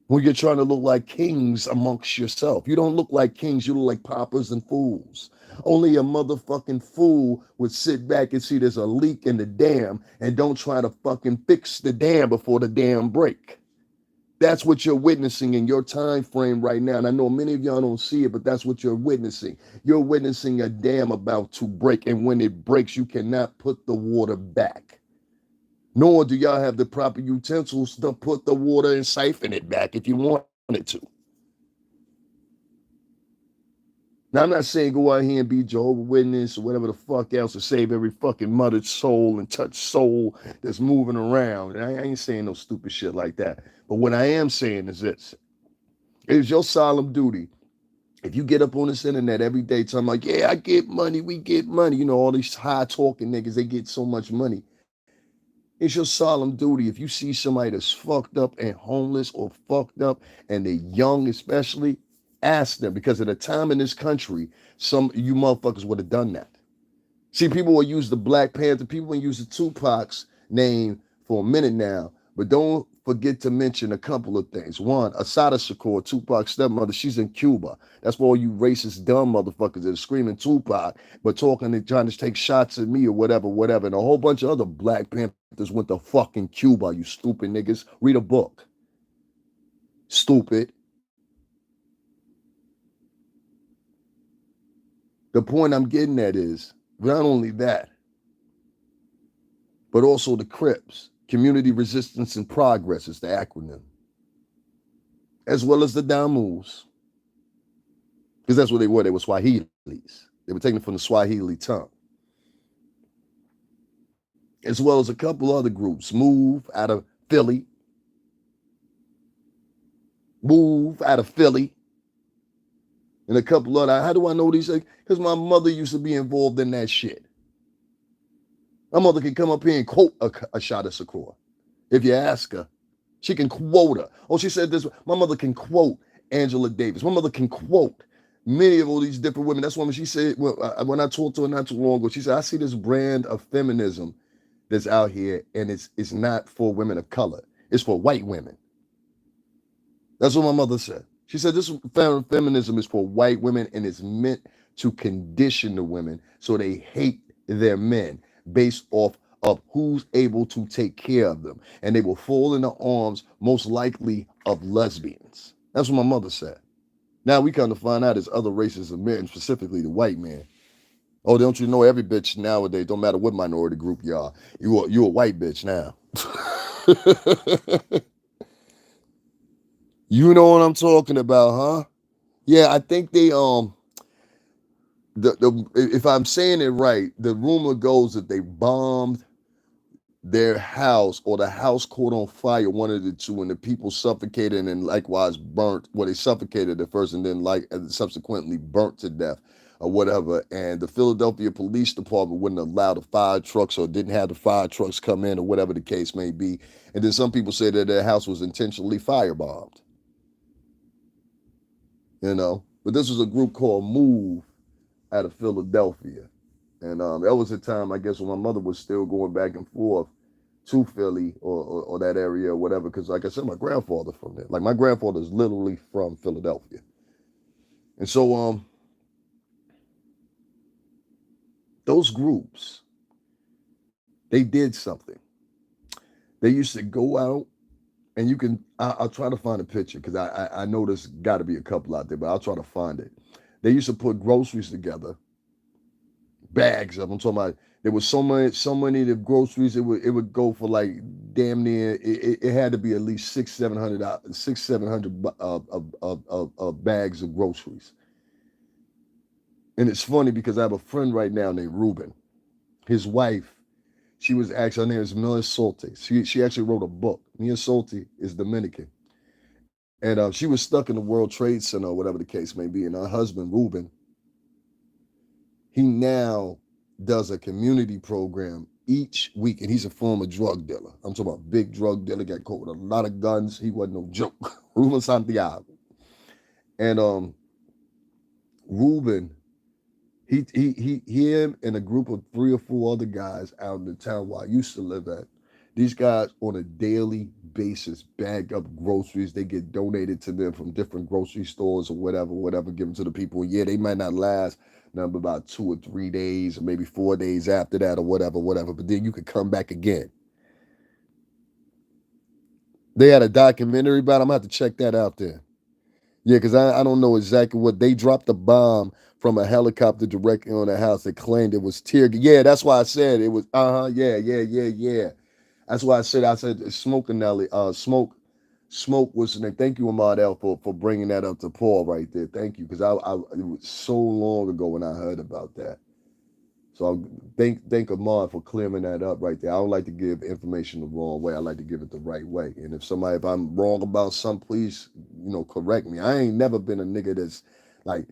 when you're trying to look like kings amongst yourself. You don't look like kings, you look like paupers and fools. Only a motherfucking fool would sit back and see there's a leak in the dam and don't try to fucking fix the dam before the dam break. That's what you're witnessing in your time frame right now. And I know many of y'all don't see it, but that's what you're witnessing. You're witnessing a dam about to break. And when it breaks, you cannot put the water back. Nor do y'all have the proper utensils to put the water and siphon it back if you wanted to. Now, I'm not saying go out here and be Jehovah's Witness or whatever the fuck else to save every fucking mother's soul and touch soul that's moving around. And I ain't saying no stupid shit like that. But what I am saying is this. It is your solemn duty. If you get up on this internet every day talking like, yeah, I get money, we get money, you know, all these high talking niggas, they get so much money. It's your solemn duty. If you see somebody that's fucked up and homeless or fucked up and they're young, especially, ask them, because at a time in this country, some you motherfuckers would have done that. See, people will use the Black Panther, people will use the Tupac's name for a minute now, but don't forget to mention a couple of things. One, Asada Shakur, Tupac's stepmother, she's in Cuba. That's why all you racist, dumb motherfuckers that are screaming Tupac, but talking and trying to take shots at me or whatever, whatever. And a whole bunch of other Black Panthers went to fucking Cuba, you stupid niggas. Read a book. Stupid. The point I'm getting at is, not only that, but also the Crips, Community Resistance and Progress is the acronym, as well as the Damus, because that's what they were. They were Swahilis. They were taken from the Swahili tongue, as well as a couple other groups. Move out of Philly. Move out of Philly. And a couple other. How do I know these things? Because my mother used to be involved in that shit. My mother can come up here and quote a shot of Shakur. If you ask her, she can quote her. Oh, she said this. My mother can quote Angela Davis. My mother can quote many of all these different women. That's why when she said, when I talked to her not too long ago, she said, I see this brand of feminism that's out here, and it's not for women of color. It's for white women. That's what my mother said. She said this feminism is for white women, and it's meant to condition the women so they hate their men based off of who's able to take care of them. And they will fall in the arms, most likely, of lesbians. That's what my mother said. Now we come to find out there's other races of men, specifically the white man. Oh, don't you know every bitch nowadays, don't matter what minority group you are, you a white bitch now. You know what I'm talking about, huh? Yeah, I think they the if I'm saying it right, the rumor goes that they bombed their house, or the house caught on fire, one of the two, and the people suffocated and likewise burnt. Well, they suffocated at first and then subsequently burnt to death or whatever. And the Philadelphia Police Department wouldn't allow the fire trucks, or didn't have the fire trucks come in, or whatever the case may be. And then some people say that their house was intentionally firebombed. You know, but this was a group called Move out of Philadelphia. And that was a time, I guess, when my mother was still going back and forth to Philly or that area or whatever. Because, like I said, my grandfather from there. Like, my grandfather is literally from Philadelphia. And so those groups, they did something. They used to go out, and you can, I'll try to find a picture, because I know there's got to be a couple out there, but I'll try to find it. They used to put groceries together, bags of them. I'm talking about, there was so many of the groceries, it would go for like damn near, it had to be at least $600-700 bags of groceries. And it's funny because I have a friend right now named Ruben. His wife She was actually, her name is Mia Solte. She actually wrote a book. Mia Solte is Dominican. And she was stuck in the World Trade Center or whatever the case may be. And her husband, Ruben, he now does a community program each week. And he's a former drug dealer. I'm talking about big drug dealer, got caught with a lot of guns. He wasn't no joke. Ruben Santiago. And Ruben, him and a group of 3 or 4 other guys out in the town where I used to live at. These guys on a daily basis bag up groceries. They get donated to them from different grocery stores or whatever, given to the people. Yeah, they might not last nothing but about 2 or 3 days, or maybe 4 days after that, or whatever. But then you could come back again. They had a documentary about it. I'm gonna have to check that out there. Yeah, because I don't know exactly what they dropped a bomb from a helicopter directly on the house. They claimed it was tear gas. Yeah, that's why I said it was. Yeah. That's why I said Smoke and Nelly. Smoke was the name. Thank you, Ahmad El, for bringing that up to Paul right there. Thank you, because I it was so long ago when I heard about that. So I thank Ahmad for clearing that up right there. I don't like to give information the wrong way. I like to give it the right way. And if I'm wrong about something, please, correct me. I ain't never been a nigga that's like,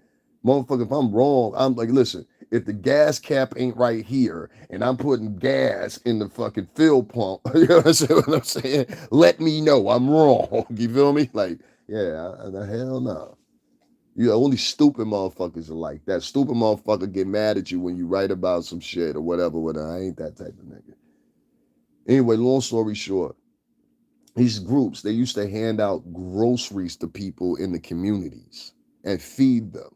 motherfucker, if I'm wrong, I'm like, listen, if the gas cap ain't right here and I'm putting gas in the fucking fill pump, you know what I'm saying? Let me know I'm wrong. You feel me? Like, yeah, the hell no. Only stupid motherfuckers are like that. Stupid motherfucker get mad at you when you write about some shit or whatever. I ain't that type of nigga. Anyway, long story short, these groups, they used to hand out groceries to people in the communities and feed them.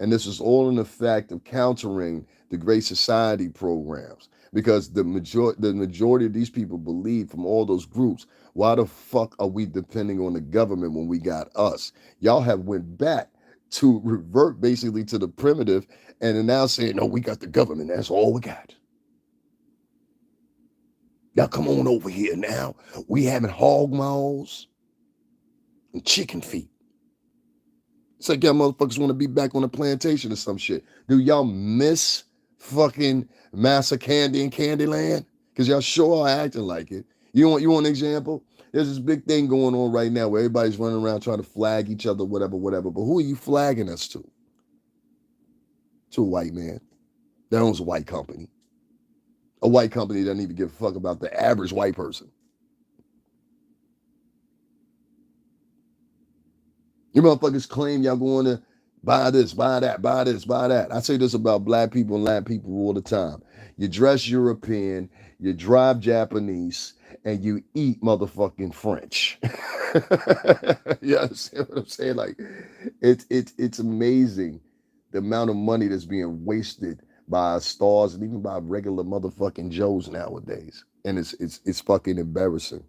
And this is all in the fact of countering the Great Society programs. Because the majority of these people believe, from all those groups, why the fuck are we depending on the government when we got us? Y'all have went back to revert basically to the primitive and are now saying, no, we got the government. That's all we got. Now come on over here now. We having hog maws and chicken feet. It's like y'all motherfuckers want to be back on the plantation or some shit. Do y'all miss fucking Massa Candy and Candyland? Because y'all sure are acting like it. You want an example? There's this big thing going on right now where everybody's running around trying to flag each other, whatever. But who are you flagging us to? To a white man that owns a white company. A white company doesn't even give a fuck about the average white person. You motherfuckers claim y'all going to buy this, buy that, buy this, buy that. I say this about black people and Latin people all the time. You dress European, you drive Japanese, and you eat motherfucking French. You understand what I'm saying? Like, it's amazing the amount of money that's being wasted by stars and even by regular motherfucking Joes nowadays. And it's fucking embarrassing.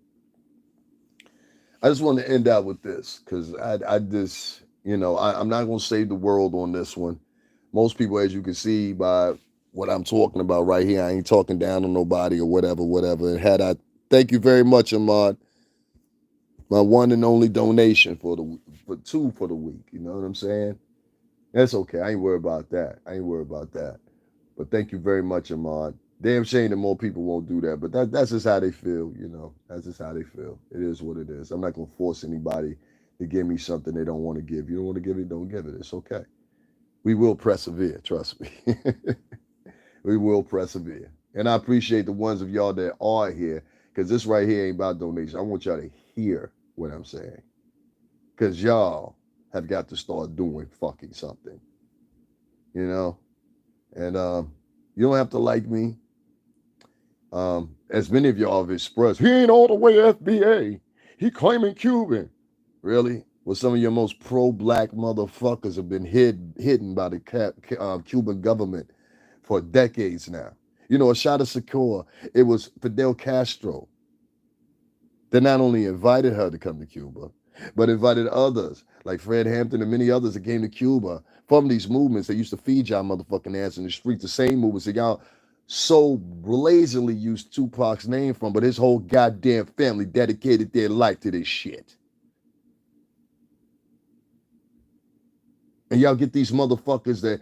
I just want to end out with this because I just, I'm not going to save the world on this one. Most people, as you can see by what I'm talking about right here, I ain't talking down on nobody or whatever. And thank you very much, Ahmad. My one and only donation for the week. You know what I'm saying? That's okay. I ain't worried about that. But thank you very much, Ahmad. Damn shame that more people won't do that, but that's just how they feel, That's just how they feel. It is what it is. I'm not gonna force anybody to give me something they don't want to give. You don't want to give it, don't give it. It's okay. We will persevere, trust me. We will persevere. And I appreciate the ones of y'all that are here, because this right here ain't about donation. I want y'all to hear what I'm saying. Because y'all have got to start doing fucking something. And you don't have to like me. As many of y'all have expressed, he ain't all the way FBA. He claiming Cuban. Really? Well, some of your most pro-black motherfuckers have been hidden by the Cuban government for decades now. Ashada Shakur, it was Fidel Castro that not only invited her to come to Cuba, but invited others like Fred Hampton and many others that came to Cuba from these movements that used to feed y'all motherfucking ass in the street, the same movements that y'all so blazingly used Tupac's name from, but his whole goddamn family dedicated their life to this shit. And y'all get these motherfuckers that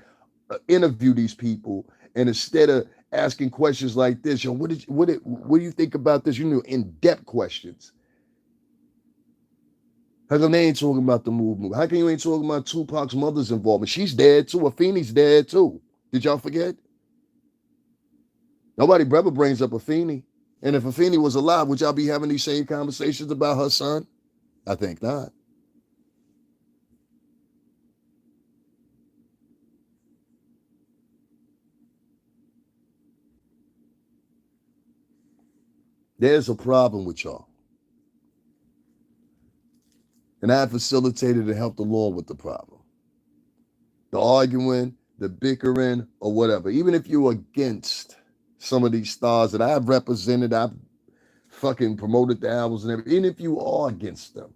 interview these people, and instead of asking questions like this. Yo, what do you think about this? You know, in-depth questions. How come they ain't talking about the movement? How come you ain't talking about Tupac's mother's involvement? She's dead too. Afeni's dead too. Did y'all forget? Nobody ever brings up Afeni. And if Afeni was alive, would y'all be having these same conversations about her son? I think not. There's a problem with y'all. And I have facilitated and helped along with the problem. The arguing, the bickering, or whatever. Even if you're against some of these stars that I've represented, I've fucking promoted the albums and everything. Even if you are against them,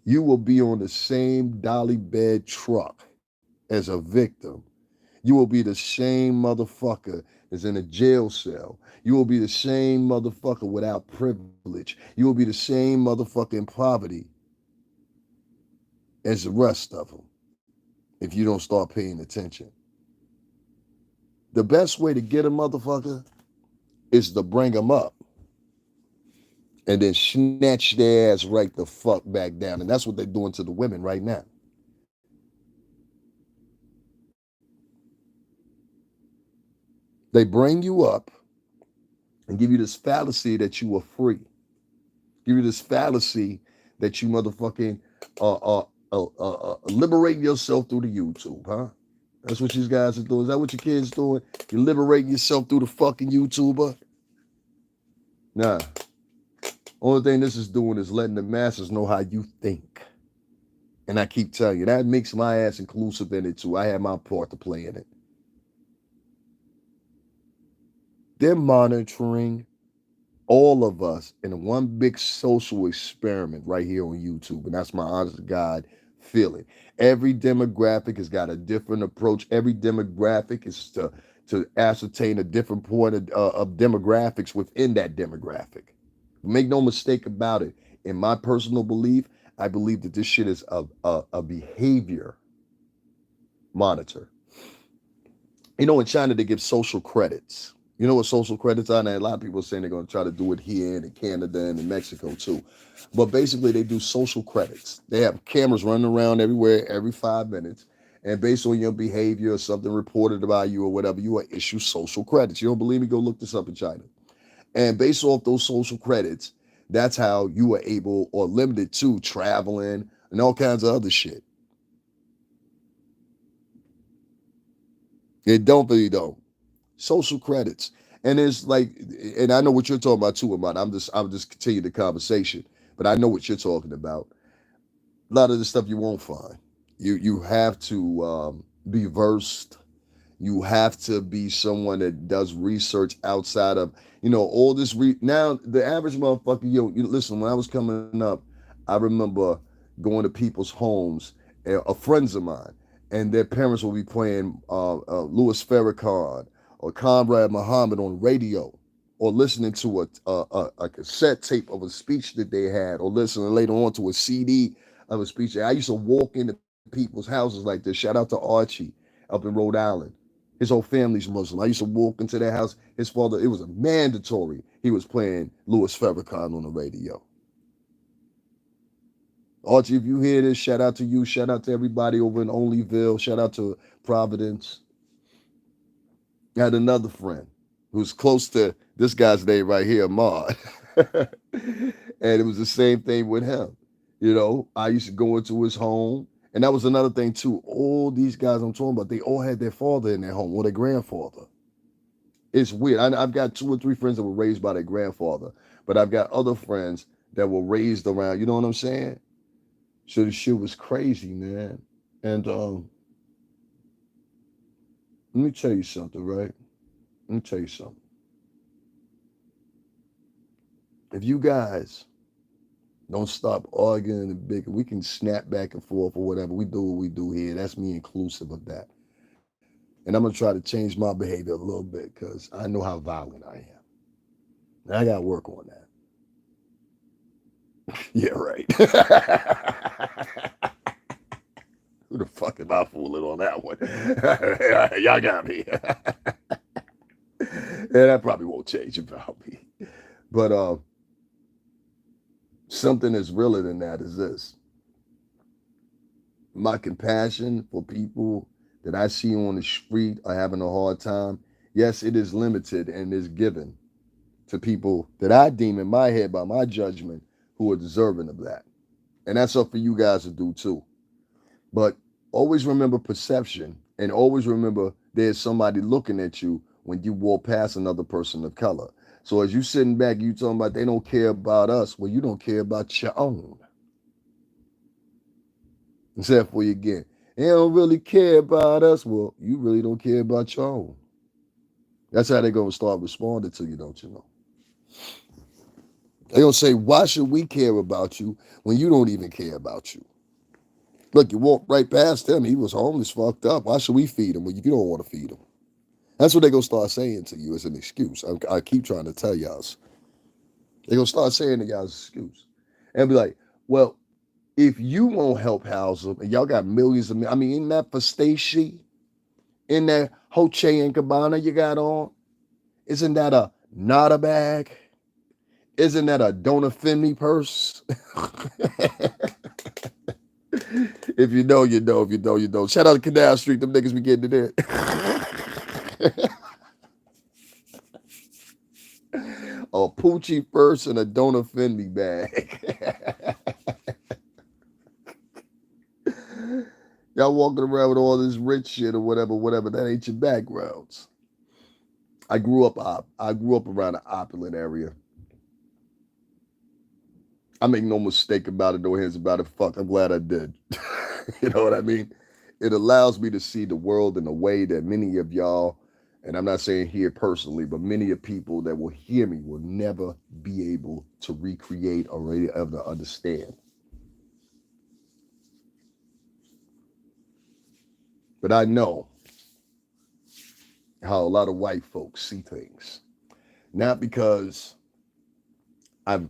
you will be on the same dolly bed truck as a victim. You will be the same motherfucker that's in a jail cell. You will be the same motherfucker without privilege. You will be the same motherfucker in poverty as the rest of them if you don't start paying attention. The best way to get a motherfucker is to bring them up and then snatch their ass right the fuck back down. And that's what they're doing to the women right now. They bring you up and give you this fallacy that you are free. Give you this fallacy that you motherfucking liberate yourself through the YouTube, huh? That's what these guys are doing. Is that what your kids doing? You liberating yourself through the fucking YouTuber? Nah. Only thing this is doing is letting the masses know how you think. And I keep telling you, that makes my ass inclusive in it too. I have my part to play in it. They're monitoring all of us in one big social experiment right here on YouTube. And that's my honest to God feeling. Every demographic has got a different approach. Every demographic is to ascertain a different point of demographics within that demographic. Make no mistake about it. In my personal belief, I believe that this shit is a behavior monitor. You know, in China, they give social credits. You know what social credits are? And a lot of people are saying they're going to try to do it here and in Canada and in Mexico too. But basically, they do social credits. They have cameras running around everywhere every 5 minutes. And based on your behavior or something reported about you or whatever, you are issued social credits. You don't believe me? Go look this up in China. And based off those social credits, that's how you are able or limited to traveling and all kinds of other shit. It don't, but you don't. Social credits. And it's like, and I know what you're talking about too, Amon. I'm just continue the conversation, but I know what you're talking about. A lot of the stuff you won't find. You have to be versed. You have to be someone that does research outside of, all this. Now, the average motherfucker, listen, when I was coming up, I remember going to people's homes, friends of mine, and their parents will be playing Louis Farrakhan or Conrad Muhammad on radio, or listening to a cassette tape of a speech that they had, or listening later on to a CD of a speech. I used to walk into people's houses like this. Shout out to Archie up in Rhode Island. His whole family's Muslim. I used to walk into their house. His father, it was a mandatory. He was playing Louis Farrakhan on the radio. Archie, if you hear this, shout out to you. Shout out to everybody over in Onlyville. Shout out to Providence. I had another friend who's close to this guy's name right here, Ahmad. And it was the same thing with him. I used to go into his home. And that was another thing too. All these guys I'm talking about, they all had their father in their home or their grandfather. It's weird. I've got 2 or 3 friends that were raised by their grandfather, but I've got other friends that were raised around. You know what I'm saying? So the shit was crazy, man. And let me tell you something, right? Let me tell you something. If you guys don't stop arguing and big, we can snap back and forth or whatever. We do what we do here. That's me inclusive of that. And I'm going to try to change my behavior a little bit because I know how violent I am. And I got to work on that. Yeah, right. Who the fuck am I fooling on that one? Y'all got me. Yeah, that probably won't change about me. But something that's realer than that is this. My compassion for people that I see on the street are having a hard time. Yes, it is limited and is given to people that I deem in my head by my judgment who are deserving of that. And that's up for you guys to do too. But always remember perception and always remember there's somebody looking at you when you walk past another person of color. So as you sitting back, you talking about they don't care about us. Well, you don't care about your own. Except for you again. They don't really care about us. Well, you really don't care about your own. That's how they're going to start responding to you, don't you know? They're going to say, why should we care about you when you don't even care about you? Look, you walked right past him. He was homeless, fucked up. Why should we feed him when you don't want to feed him? That's what they're going to start saying to you as an excuse. I keep trying to tell y'all. They're going to start saying to y'all as an excuse. And be like, well, if you won't help house them, and y'all got millions of, I mean, in that for Stacy, in that Hoche and Cabana you got on, isn't that a Nada bag? Isn't that a Don't Offend Me purse? If you know, you know. If you know, you know. Shout out to Canal Street. Them niggas be getting it in. A Poochie purse and a Don't Offend Me bag. Y'all walking around with all this rich shit or whatever. That ain't your backgrounds. I grew up around an opulent area. I make no mistake about it, no hands about it. Fuck, I'm glad I did. You know what I mean? It allows me to see the world in a way that many of y'all, and I'm not saying here personally, but many of people that will hear me will never be able to recreate or ever understand. But I know how a lot of white folks see things. Not because I'm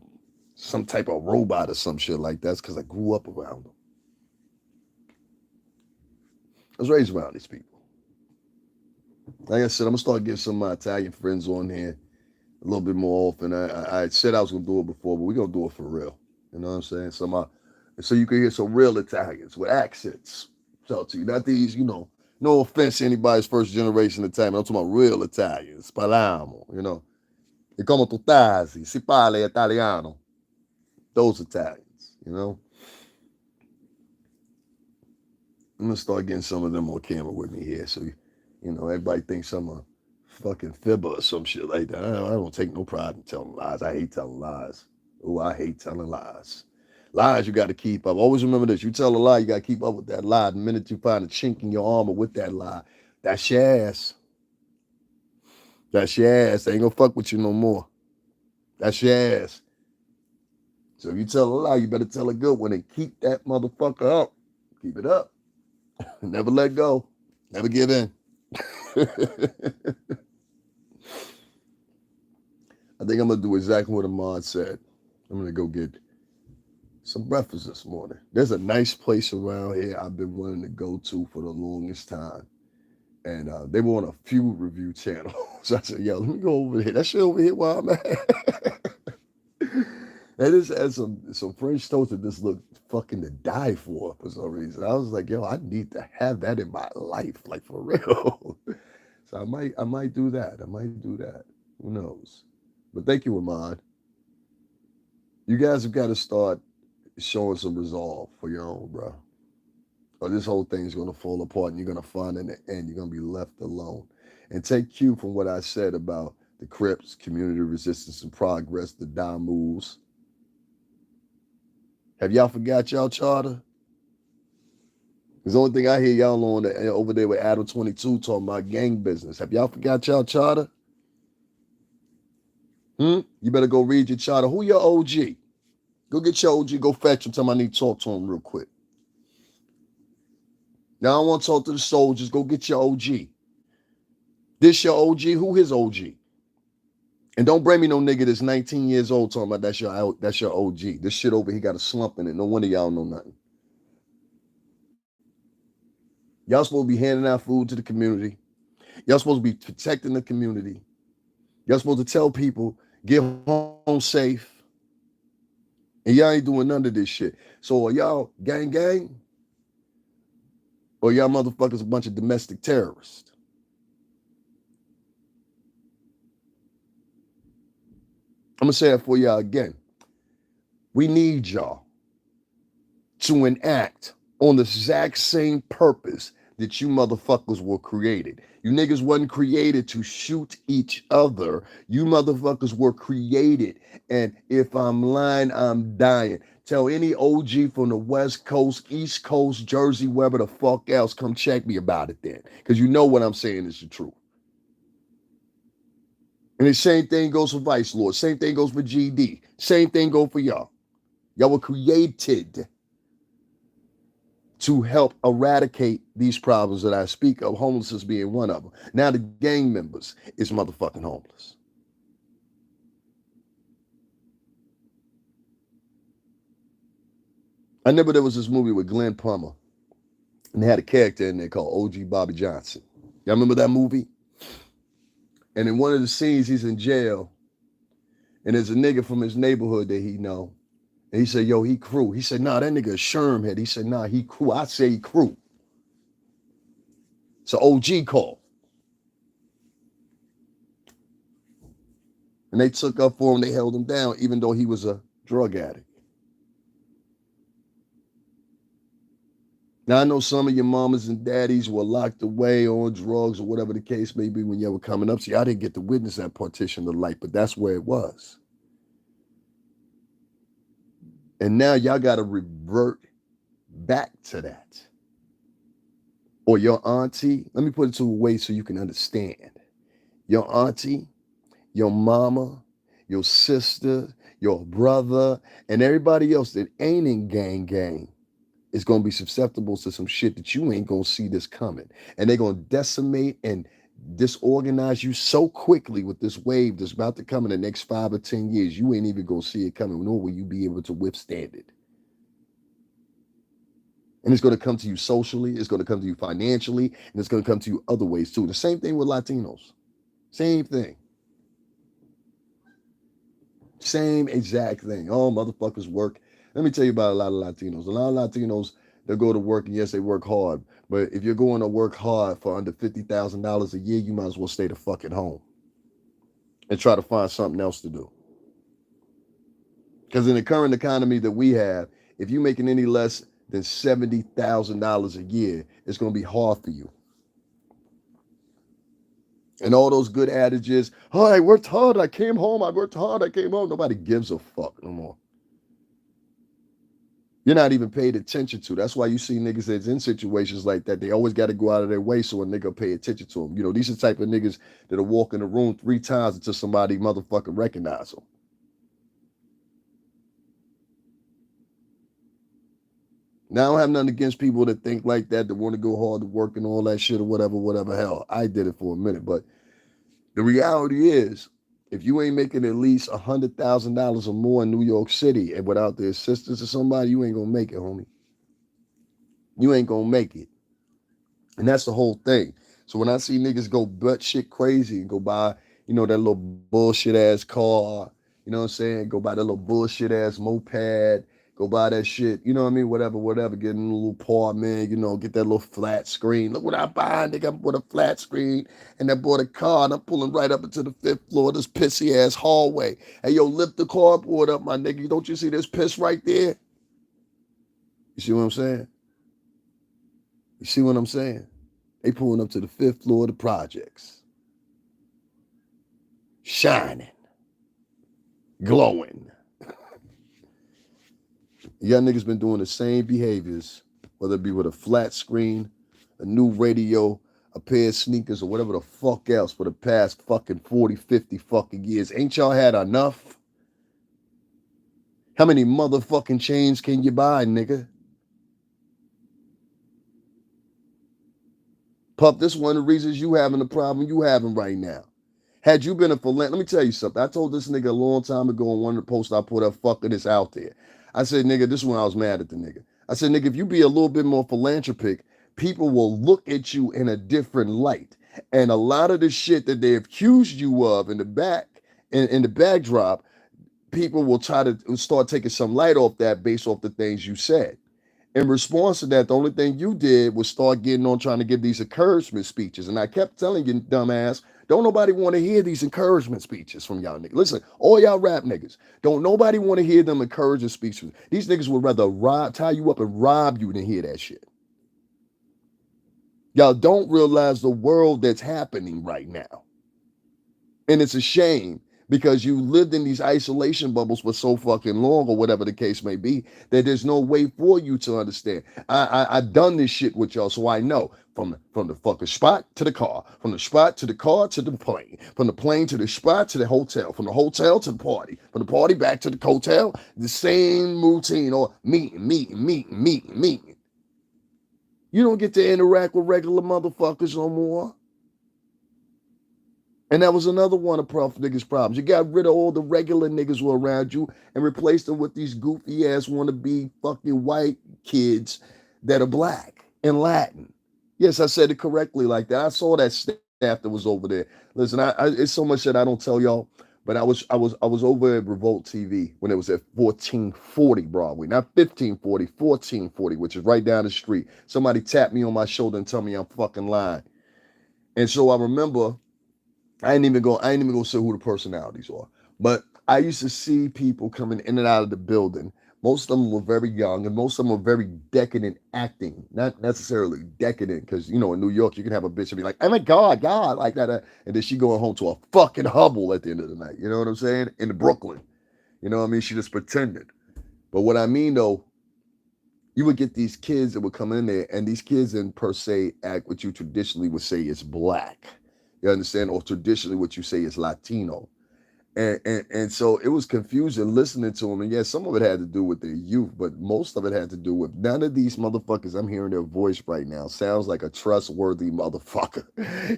some type of robot or some shit like that. It's because I grew up around them. I was raised around these people. Like I said, I'm gonna start getting some of my Italian friends on here a little bit more often. I said I was gonna do it before, but we're gonna do it for real. You know what I'm saying? So you can hear some real Italians with accents. So to you, not these, no offense to anybody's first generation Italian. I'm talking about real Italians. Parliamo, E come tu tasi, si parla italiano. Those Italians. I'm gonna start getting some of them on camera with me here, so everybody thinks I'm a fucking fibber or some shit like that. I don't take no pride in telling lies. I hate telling lies. Oh, I hate telling lies. Lies you got to keep up. Always remember this: you tell a lie, you got to keep up with that lie. The minute you find a chink in your armor with that lie, that's your ass. That's your ass. They ain't gonna fuck with you no more. That's your ass. So if you tell a lie, you better tell a good one and keep that motherfucker up. Keep it up. Never let go. Never give in. I think I'm gonna do exactly what Ahmad said. I'm gonna go get some breakfast this morning. There's a nice place around here I've been wanting to go to for the longest time. And they were on a food review channel. So I said, yo, let me go over here. That shit over here while I'm at. And this had some French toast that just looked fucking to die for some reason. I was like, yo, I need to have that in my life, like for real. So I might do that. Who knows? But thank you, Ahmad. You guys have got to start showing some resolve for your own, bro. Or this whole thing's gonna fall apart and you're gonna find in the end you're gonna be left alone. And take cue from what I said about the Crips, community resistance and progress, the Damus. Have y'all forgot y'all charter? Because the only thing I hear y'all on over there with Adam 22 talking about gang business. Have y'all forgot y'all charter? You better go read your charter. Who your OG? Go get your OG, go fetch him. Tell him I need to talk to him real quick. Now I don't want to talk to the soldiers. Go get your OG. This your OG? Who his OG? And don't bring me no nigga that's 19 years old talking about that's your OG. This shit over here got a slump in it. No wonder y'all know nothing. Y'all supposed to be handing out food to the community. Y'all supposed to be protecting the community. Y'all supposed to tell people, get home safe. And y'all ain't doing none of this shit. So are y'all gang gang? Or y'all motherfuckers a bunch of domestic terrorists? I'm gonna say that for y'all again. We need y'all to enact on the exact same purpose that you motherfuckers were created. You niggas wasn't created to shoot each other. You motherfuckers were created. And if I'm lying, I'm dying. Tell any OG from the West Coast, East Coast, Jersey, wherever the fuck else, come check me about it then. Because you know what I'm saying is the truth. And the same thing goes for Vice Lord. Same thing goes for GD. Same thing goes for y'all. Y'all were created to help eradicate these problems that I speak of, homelessness being one of them. Now the gang members is motherfucking homeless. I remember there was this movie with Glenn Plummer, and they had a character in there called OG Bobby Johnson. Y'all remember that movie? And in one of the scenes, he's in jail, and there's a nigga from his neighborhood that he know. And he said, yo, he crew. He said, nah, that nigga a Sherm head. He said, nah, he crew. I say he crew. So OG called. And they took up for him. They held him down, even though he was a drug addict. Now, I know some of your mamas and daddies were locked away on drugs or whatever the case may be when you were coming up. See, I didn't get to witness that partition of life, but that's where it was. And now y'all got to revert back to that. Or your auntie, let me put it to a way so you can understand. Your auntie, your mama, your sister, your brother, and everybody else that ain't in gang is going to be susceptible to some shit that you ain't going to see this coming. And they're going to decimate and disorganize you so quickly with this wave that's about to come in the next 5 or 10 years. You ain't even going to see it coming, nor will you be able to withstand it. And it's going to come to you socially, it's going to come to you financially, and it's going to come to you other ways too. The same thing with Latinos. Same thing. Same exact thing. Oh, motherfuckers work. Let me tell you about a lot of Latinos. A lot of Latinos, they go to work, and yes, they work hard. But if you're going to work hard for under $50,000 a year, you might as well stay the fuck at home and try to find something else to do. Because in the current economy that we have, if you're making any less than $70,000 a year, it's going to be hard for you. And all those good adages, oh, I worked hard, I came home, I worked hard, I came home. Nobody gives a fuck no more. You're not even paid attention to. That's why you see niggas that's in situations like that. They always got to go out of their way so a nigga pay attention to them. You know, these are the type of niggas that'll walk in the room 3 times until somebody motherfucking recognize them. Now, I don't have nothing against people that think like that want to go hard to work and all that shit or whatever. Hell, I did it for a minute. But the reality is, if you ain't making at least $100,000 or more in New York City and without the assistance of somebody, you ain't going to make it, homie. You ain't going to make it. And that's the whole thing. So when I see niggas go butt shit crazy and go buy, you know, that little bullshit ass car, you know what I'm saying? Go buy that little bullshit ass moped, go buy that shit, you know what I mean? Whatever, get in a little apartment, you know, get that little flat screen. Look what I buy, nigga. I bought a flat screen and I bought a car and I'm pulling right up into the 5th floor of this pissy ass hallway. Hey, yo, lift the cardboard up, my nigga. Don't you see this piss right there? You see what I'm saying? You see what I'm saying? They pulling up to the 5th floor of the projects. Shining. Glowing. Y'all niggas been doing the same behaviors, whether it be with a flat screen, a new radio, a pair of sneakers, or whatever the fuck else for the past fucking 40, 50 fucking years. Ain't y'all had enough? How many motherfucking chains can you buy, nigga? Pup, this is one of the reasons you having the problem you having right now. Had you been a philanthropist, let me tell you something. I told this nigga a long time ago on one of the posts I put up, fucking this out there. I said, nigga, this is when I was mad at the nigga. I said, nigga, if you be a little bit more philanthropic, people will look at you in a different light. And a lot of the shit that they accused you of in the in the backdrop, people will try to start taking some light off that based off the things you said. In response to that, the only thing you did was start getting on trying to give these encouragement speeches. And I kept telling you, dumbass, don't nobody want to hear these encouragement speeches from y'all niggas. Listen, all y'all rap niggas, don't nobody want to hear them encouraging speeches. These niggas would rather tie you up and rob you than hear that shit. Y'all don't realize the world that's happening right now. And it's a shame because you lived in these isolation bubbles for so fucking long, or whatever the case may be, that there's no way for you to understand. I done this shit with y'all, so I know from the fucking spot to the car, from the spot to the car to the plane, from the plane to the spot to the hotel, from the hotel to the party, from the party back to the hotel, the same routine, or meeting. You don't get to interact with regular motherfuckers no more. And that was another one of Puff niggas' problems. You got rid of all the regular niggas who were around you and replaced them with these goofy ass wannabe fucking white kids that are black and Latin. Yes, I said it correctly like that. I saw that staff that was over there. Listen, it's so much that I don't tell y'all, but I was over at Revolt TV when it was at 1440 Broadway, not 1540, 1440, which is right down the street. Somebody tapped me on my shoulder and told me I'm fucking lying. And so I remember I ain't even go say who the personalities are. But I used to see people coming in and out of the building. Most of them were very young, and most of them were very decadent acting. Not necessarily decadent, because in New York you can have a bitch and be like, "Oh my God, like that," and then she going home to a fucking hubble at the end of the night. You know what I'm saying? In Brooklyn, you know what I mean? She just pretended. But what I mean though, you would get these kids that would come in there, and these kids didn't per se act what you traditionally would say is black. You understand? Or traditionally what you say is Latino. And so it was confusing listening to them. And yes, some of it had to do with their youth, but most of it had to do with none of these motherfuckers I'm hearing their voice right now sounds like a trustworthy motherfucker.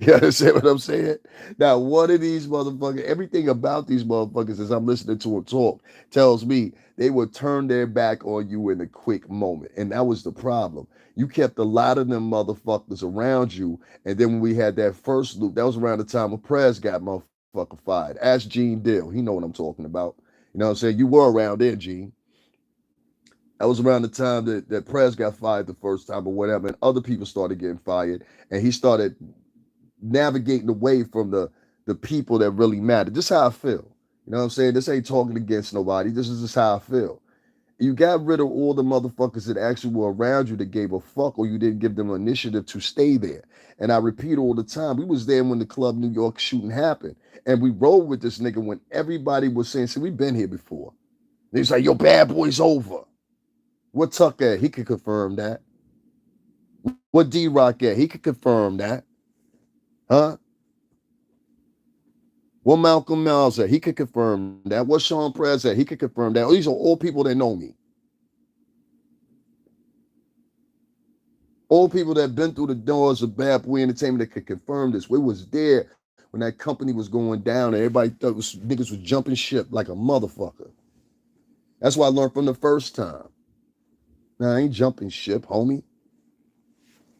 You understand what I'm saying? Now, one of these motherfuckers, everything about these motherfuckers as I'm listening to them talk tells me they would turn their back on you in a quick moment. And that was the problem. You kept a lot of them motherfuckers around you. And then when we had that first loop, that was around the time when Prez got motherfucking fired. Ask Gene Dill. He know what I'm talking about. You know what I'm saying? You were around there, Gene. That was around the time that Prez got fired the first time or whatever, and other people started getting fired. And he started navigating away from the people that really mattered. This is how I feel. You know what I'm saying? This ain't talking against nobody. This is just how I feel. You got rid of all the motherfuckers that actually were around you that gave a fuck, or you didn't give them initiative to stay there. And I repeat all the time, we was there when the Club New York shooting happened. And we rolled with this nigga when everybody was saying, see, we've been here before. They was like, yo, Bad Boy's over. What Tuck at? He could confirm that. What D-Rock at? He could confirm that. Huh? What Malcolm Miles at? He could confirm that. What Sean Prez at? He could confirm that. These are all people that know me. All people that have been through the doors of Bad Boy Entertainment that could confirm this. We was there when that company was going down and everybody thought niggas was jumping ship like a motherfucker. That's what I learned from the first time. Nah, I ain't jumping ship, homie.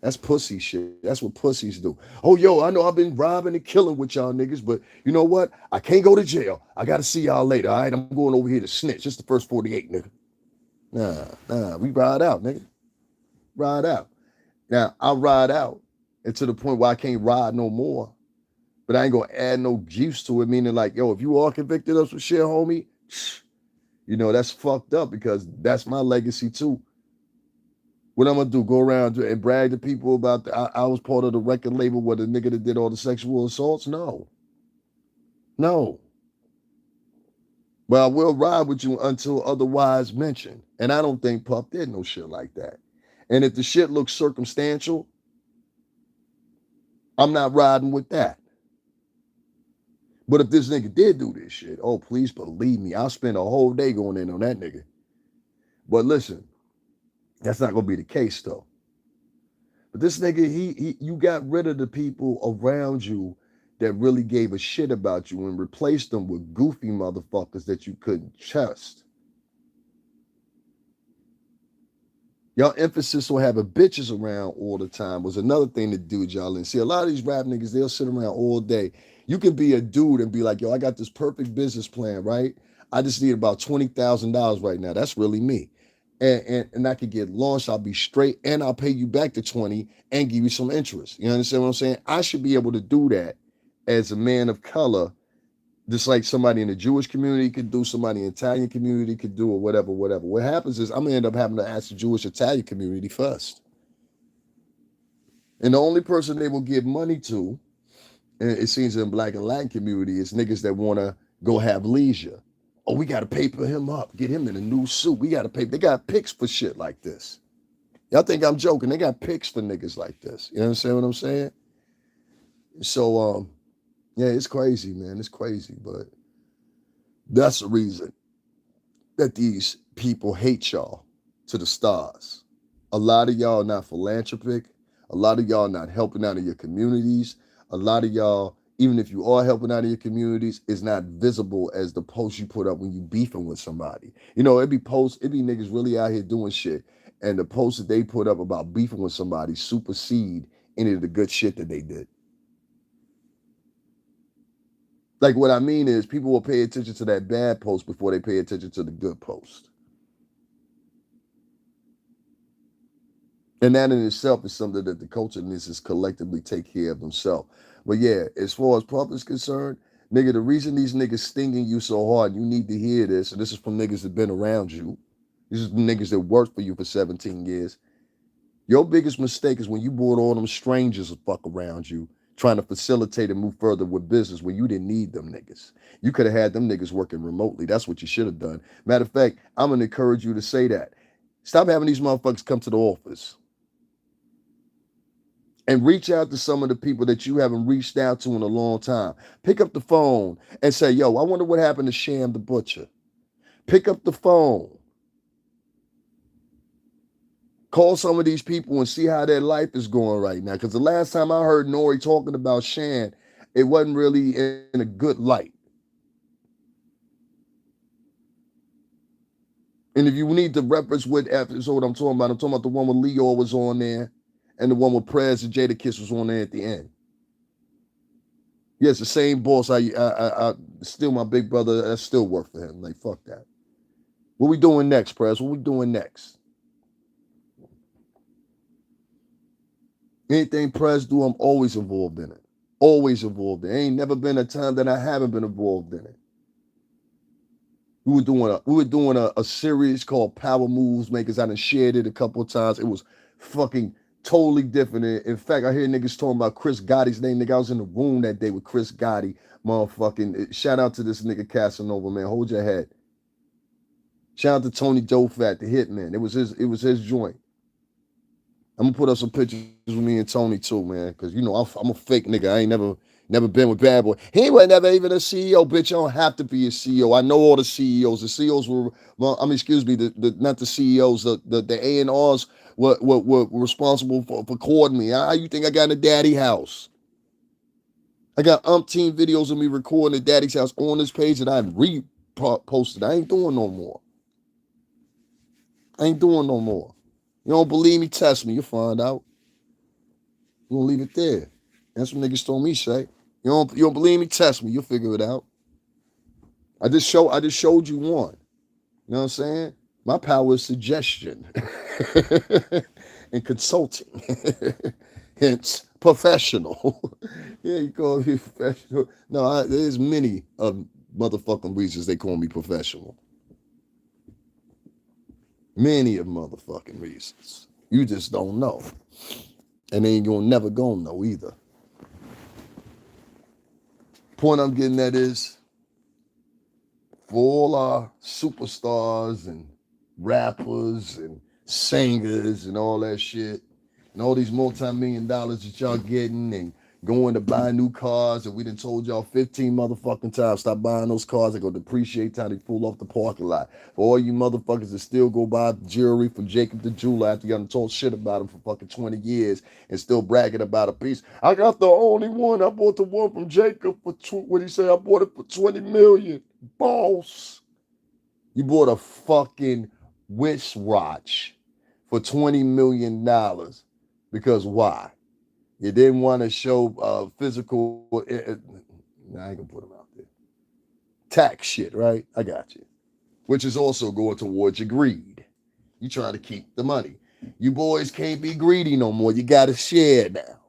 That's pussy shit. That's what pussies do. Oh, yo, I know I've been robbing and killing with y'all niggas, but you know what? I can't go to jail. I got to see y'all later, all right? I'm going over here to snitch. It's the first 48, nigga. Nah, we ride out, nigga. Ride out. Now, I'll ride out and to the point where I can't ride no more, but I ain't going to add no juice to it, meaning like, yo, if you are convicted of some shit, homie, that's fucked up because that's my legacy too. What I'm gonna do? Go around and brag to people about I was part of the record label where the nigga that did all the sexual assaults? No. But I will ride with you until otherwise mentioned. And I don't think Puff did no shit like that. And if the shit looks circumstantial, I'm not riding with that. But if this nigga did do this shit, oh, please believe me, I'll spend a whole day going in on that nigga. But listen, that's not gonna be the case though. But this nigga, you got rid of the people around you that really gave a shit about you and replaced them with goofy motherfuckers that you couldn't trust. Y'all emphasis on having bitches around all the time was another thing to do, y'all. And see, a lot of these rap niggas, they'll sit around all day. You can be a dude and be like, yo, I got this perfect business plan, right? I just need about $20,000 right now. That's really me. And I could get launched, I'll be straight, and I'll pay you back the 20 and give you some interest. You understand what I'm saying? I should be able to do that as a man of color, just like somebody in the Jewish community could do, somebody in the Italian community could do, or whatever, whatever. What happens is I'm gonna end up having to ask the Jewish Italian community first. And the only person they will give money to, and it seems in Black and Latin community, is niggas that wanna go have leisure. Oh, we gotta paper him up, get him in a new suit. We gotta pay. They got picks for shit like this. Y'all think I'm joking? They got picks for niggas like this. You understand what I'm saying? So yeah, it's crazy, man. It's crazy, but that's the reason that these people hate y'all to the stars. A lot of y'all not philanthropic. A lot of y'all not helping out in your communities. A lot of y'all, even if you are helping out in your communities, is not visible as the posts you put up when you beefing with somebody. You know, it be niggas really out here doing shit. And the posts that they put up about beefing with somebody supersede any of the good shit that they did. Like what I mean is people will pay attention to that bad post before they pay attention to the good post. And that in itself is something that the culture needs to collectively take care of themselves. But yeah, as far as Puff is concerned, nigga, the reason these niggas stinging you so hard, you need to hear this, and this is from niggas that been around you. This is from niggas that worked for you for 17 years. Your biggest mistake is when you brought all them strangers to fuck around you, trying to facilitate and move further with business when you didn't need them niggas. You could have had them niggas working remotely. That's what you should have done. Matter of fact, I'm going to encourage you to say that. Stop having these motherfuckers come to the office. And reach out to some of the people that you haven't reached out to in a long time. Pick up the phone and say, yo, I wonder what happened to Sham the Butcher. Pick up the phone. Call some of these people and see how their life is going right now. Because the last time I heard Nori talking about Shan, it wasn't really in a good light. And if you need to reference what episode I'm talking about the one where Leo was on there and the one where Prez and Jadakiss was on there at the end. Yes, the same boss. I still my big brother. I still work for him. Like, fuck that. What we doing next, Prez? What we doing next? Anything Prez do, I'm always involved in it. Always involved in it. Ain't never been a time that I haven't been involved in it. We were doing a series called Power Moves Makers. I done shared it a couple of times. It was fucking totally different. In fact, I hear niggas talking about Chris Gotti's name. Nigga, I was in the room that day with Chris Gotti. Motherfucking shout out to this nigga Casanova, man. Hold your head. Shout out to Tony Dofat, the hitman. It was his joint. I'm gonna put up some pictures with me and Tony too, man. Cause you know I'm a fake nigga. I ain't never been with Bad Boy. He was never even a CEO, bitch. You don't have to be a CEO. I know all the CEOs. The CEOs were, well, I mean, excuse me, the not the CEOs, the A&Rs were responsible for recording me. How you think I got in the daddy house? I got umpteen videos of me recording at daddy's house on this page that I reposted. I ain't doing no more. You don't believe me? Test me. You'll find out. You gonna leave it there. That's what niggas told me, Shay. You don't believe me? Test me. You'll figure it out. I just showed you one. You know what I'm saying? My power is suggestion and consulting. Hence professional. Yeah, you call me professional. No, there's many of motherfucking reasons they call me professional. Many of motherfucking reasons. You just don't know. And they ain't gonna never gonna know either. Point I'm getting at is, for all our superstars and rappers and singers and all that shit, and all these multi-million dollars that y'all getting and going to buy new cars, and we done told y'all 15 motherfucking times, stop buying those cars, they're gonna depreciate till they pull off the parking lot. For all you motherfuckers that still go buy jewelry from Jacob the Jeweler after you done told shit about him for fucking 20 years and still bragging about a piece. I got the only one. I bought the one from Jacob for, what he say? I bought it for 20 million. Boss. You bought a fucking wristwatch for $20 million. Because why? You didn't want to show physical. Nah, I ain't gonna put them out there. Tax shit, right? I got you. Which is also going towards your greed. You trying to keep the money. You boys can't be greedy no more. You got to share now.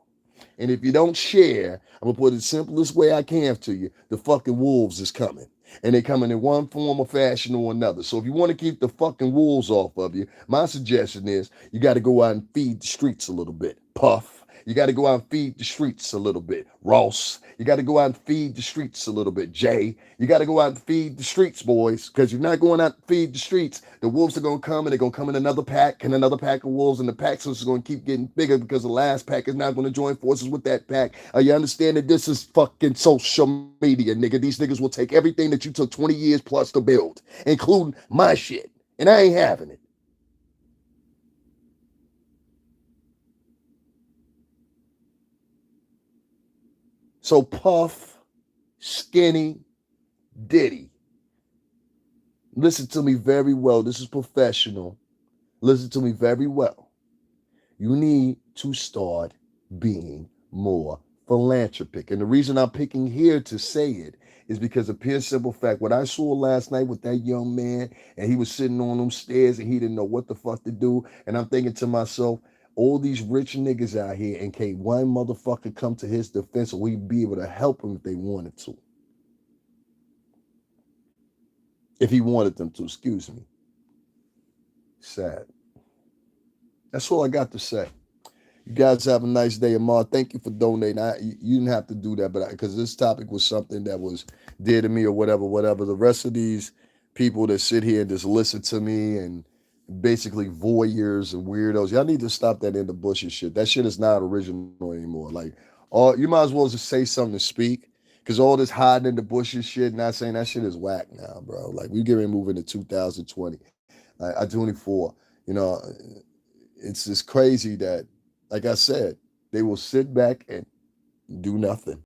And if you don't share, I'm gonna put it the simplest way I can to you. The fucking wolves is coming. And they coming in one form or fashion or another. So if you want to keep the fucking wolves off of you, my suggestion is you got to go out and feed the streets a little bit. Puff. You got to go out and feed the streets a little bit. Ross. You got to go out and feed the streets a little bit. Jay. You got to go out and feed the streets, boys. Because you're not going out and feed the streets. The wolves are going to come and they're going to come in another pack and another pack of wolves. And the packs is going to keep getting bigger because the last pack is not going to join forces with that pack. You understand that this is fucking social media, nigga? These niggas will take everything that you took 20 years plus to build, including my shit. And I ain't having it. So Puff, Skinny, Diddy, listen to me very well. This is professional. Listen to me very well. You need to start being more philanthropic. And the reason I'm picking here to say it is because of pure simple fact. What I saw last night with that young man, and he was sitting on them stairs and he didn't know what the fuck to do. And I'm thinking to myself, all these rich niggas out here, and can't one motherfucker come to his defense, or we'd be able to help him if they wanted to. If he wanted them to, excuse me. Sad. That's all I got to say. You guys have a nice day, Amar. Thank you for donating. You didn't have to do that, but because this topic was something that was dear to me or whatever. The rest of these people that sit here and just listen to me and basically voyeurs and weirdos, y'all need to stop that in the bushes shit. That shit is not original anymore. Like, you might as well just say something to speak. Because all this hiding in the bushes shit, not saying that shit is whack now, bro. Like, we getting moving to 2020. I 24. You know, it's just crazy that, like I said, they will sit back and do nothing.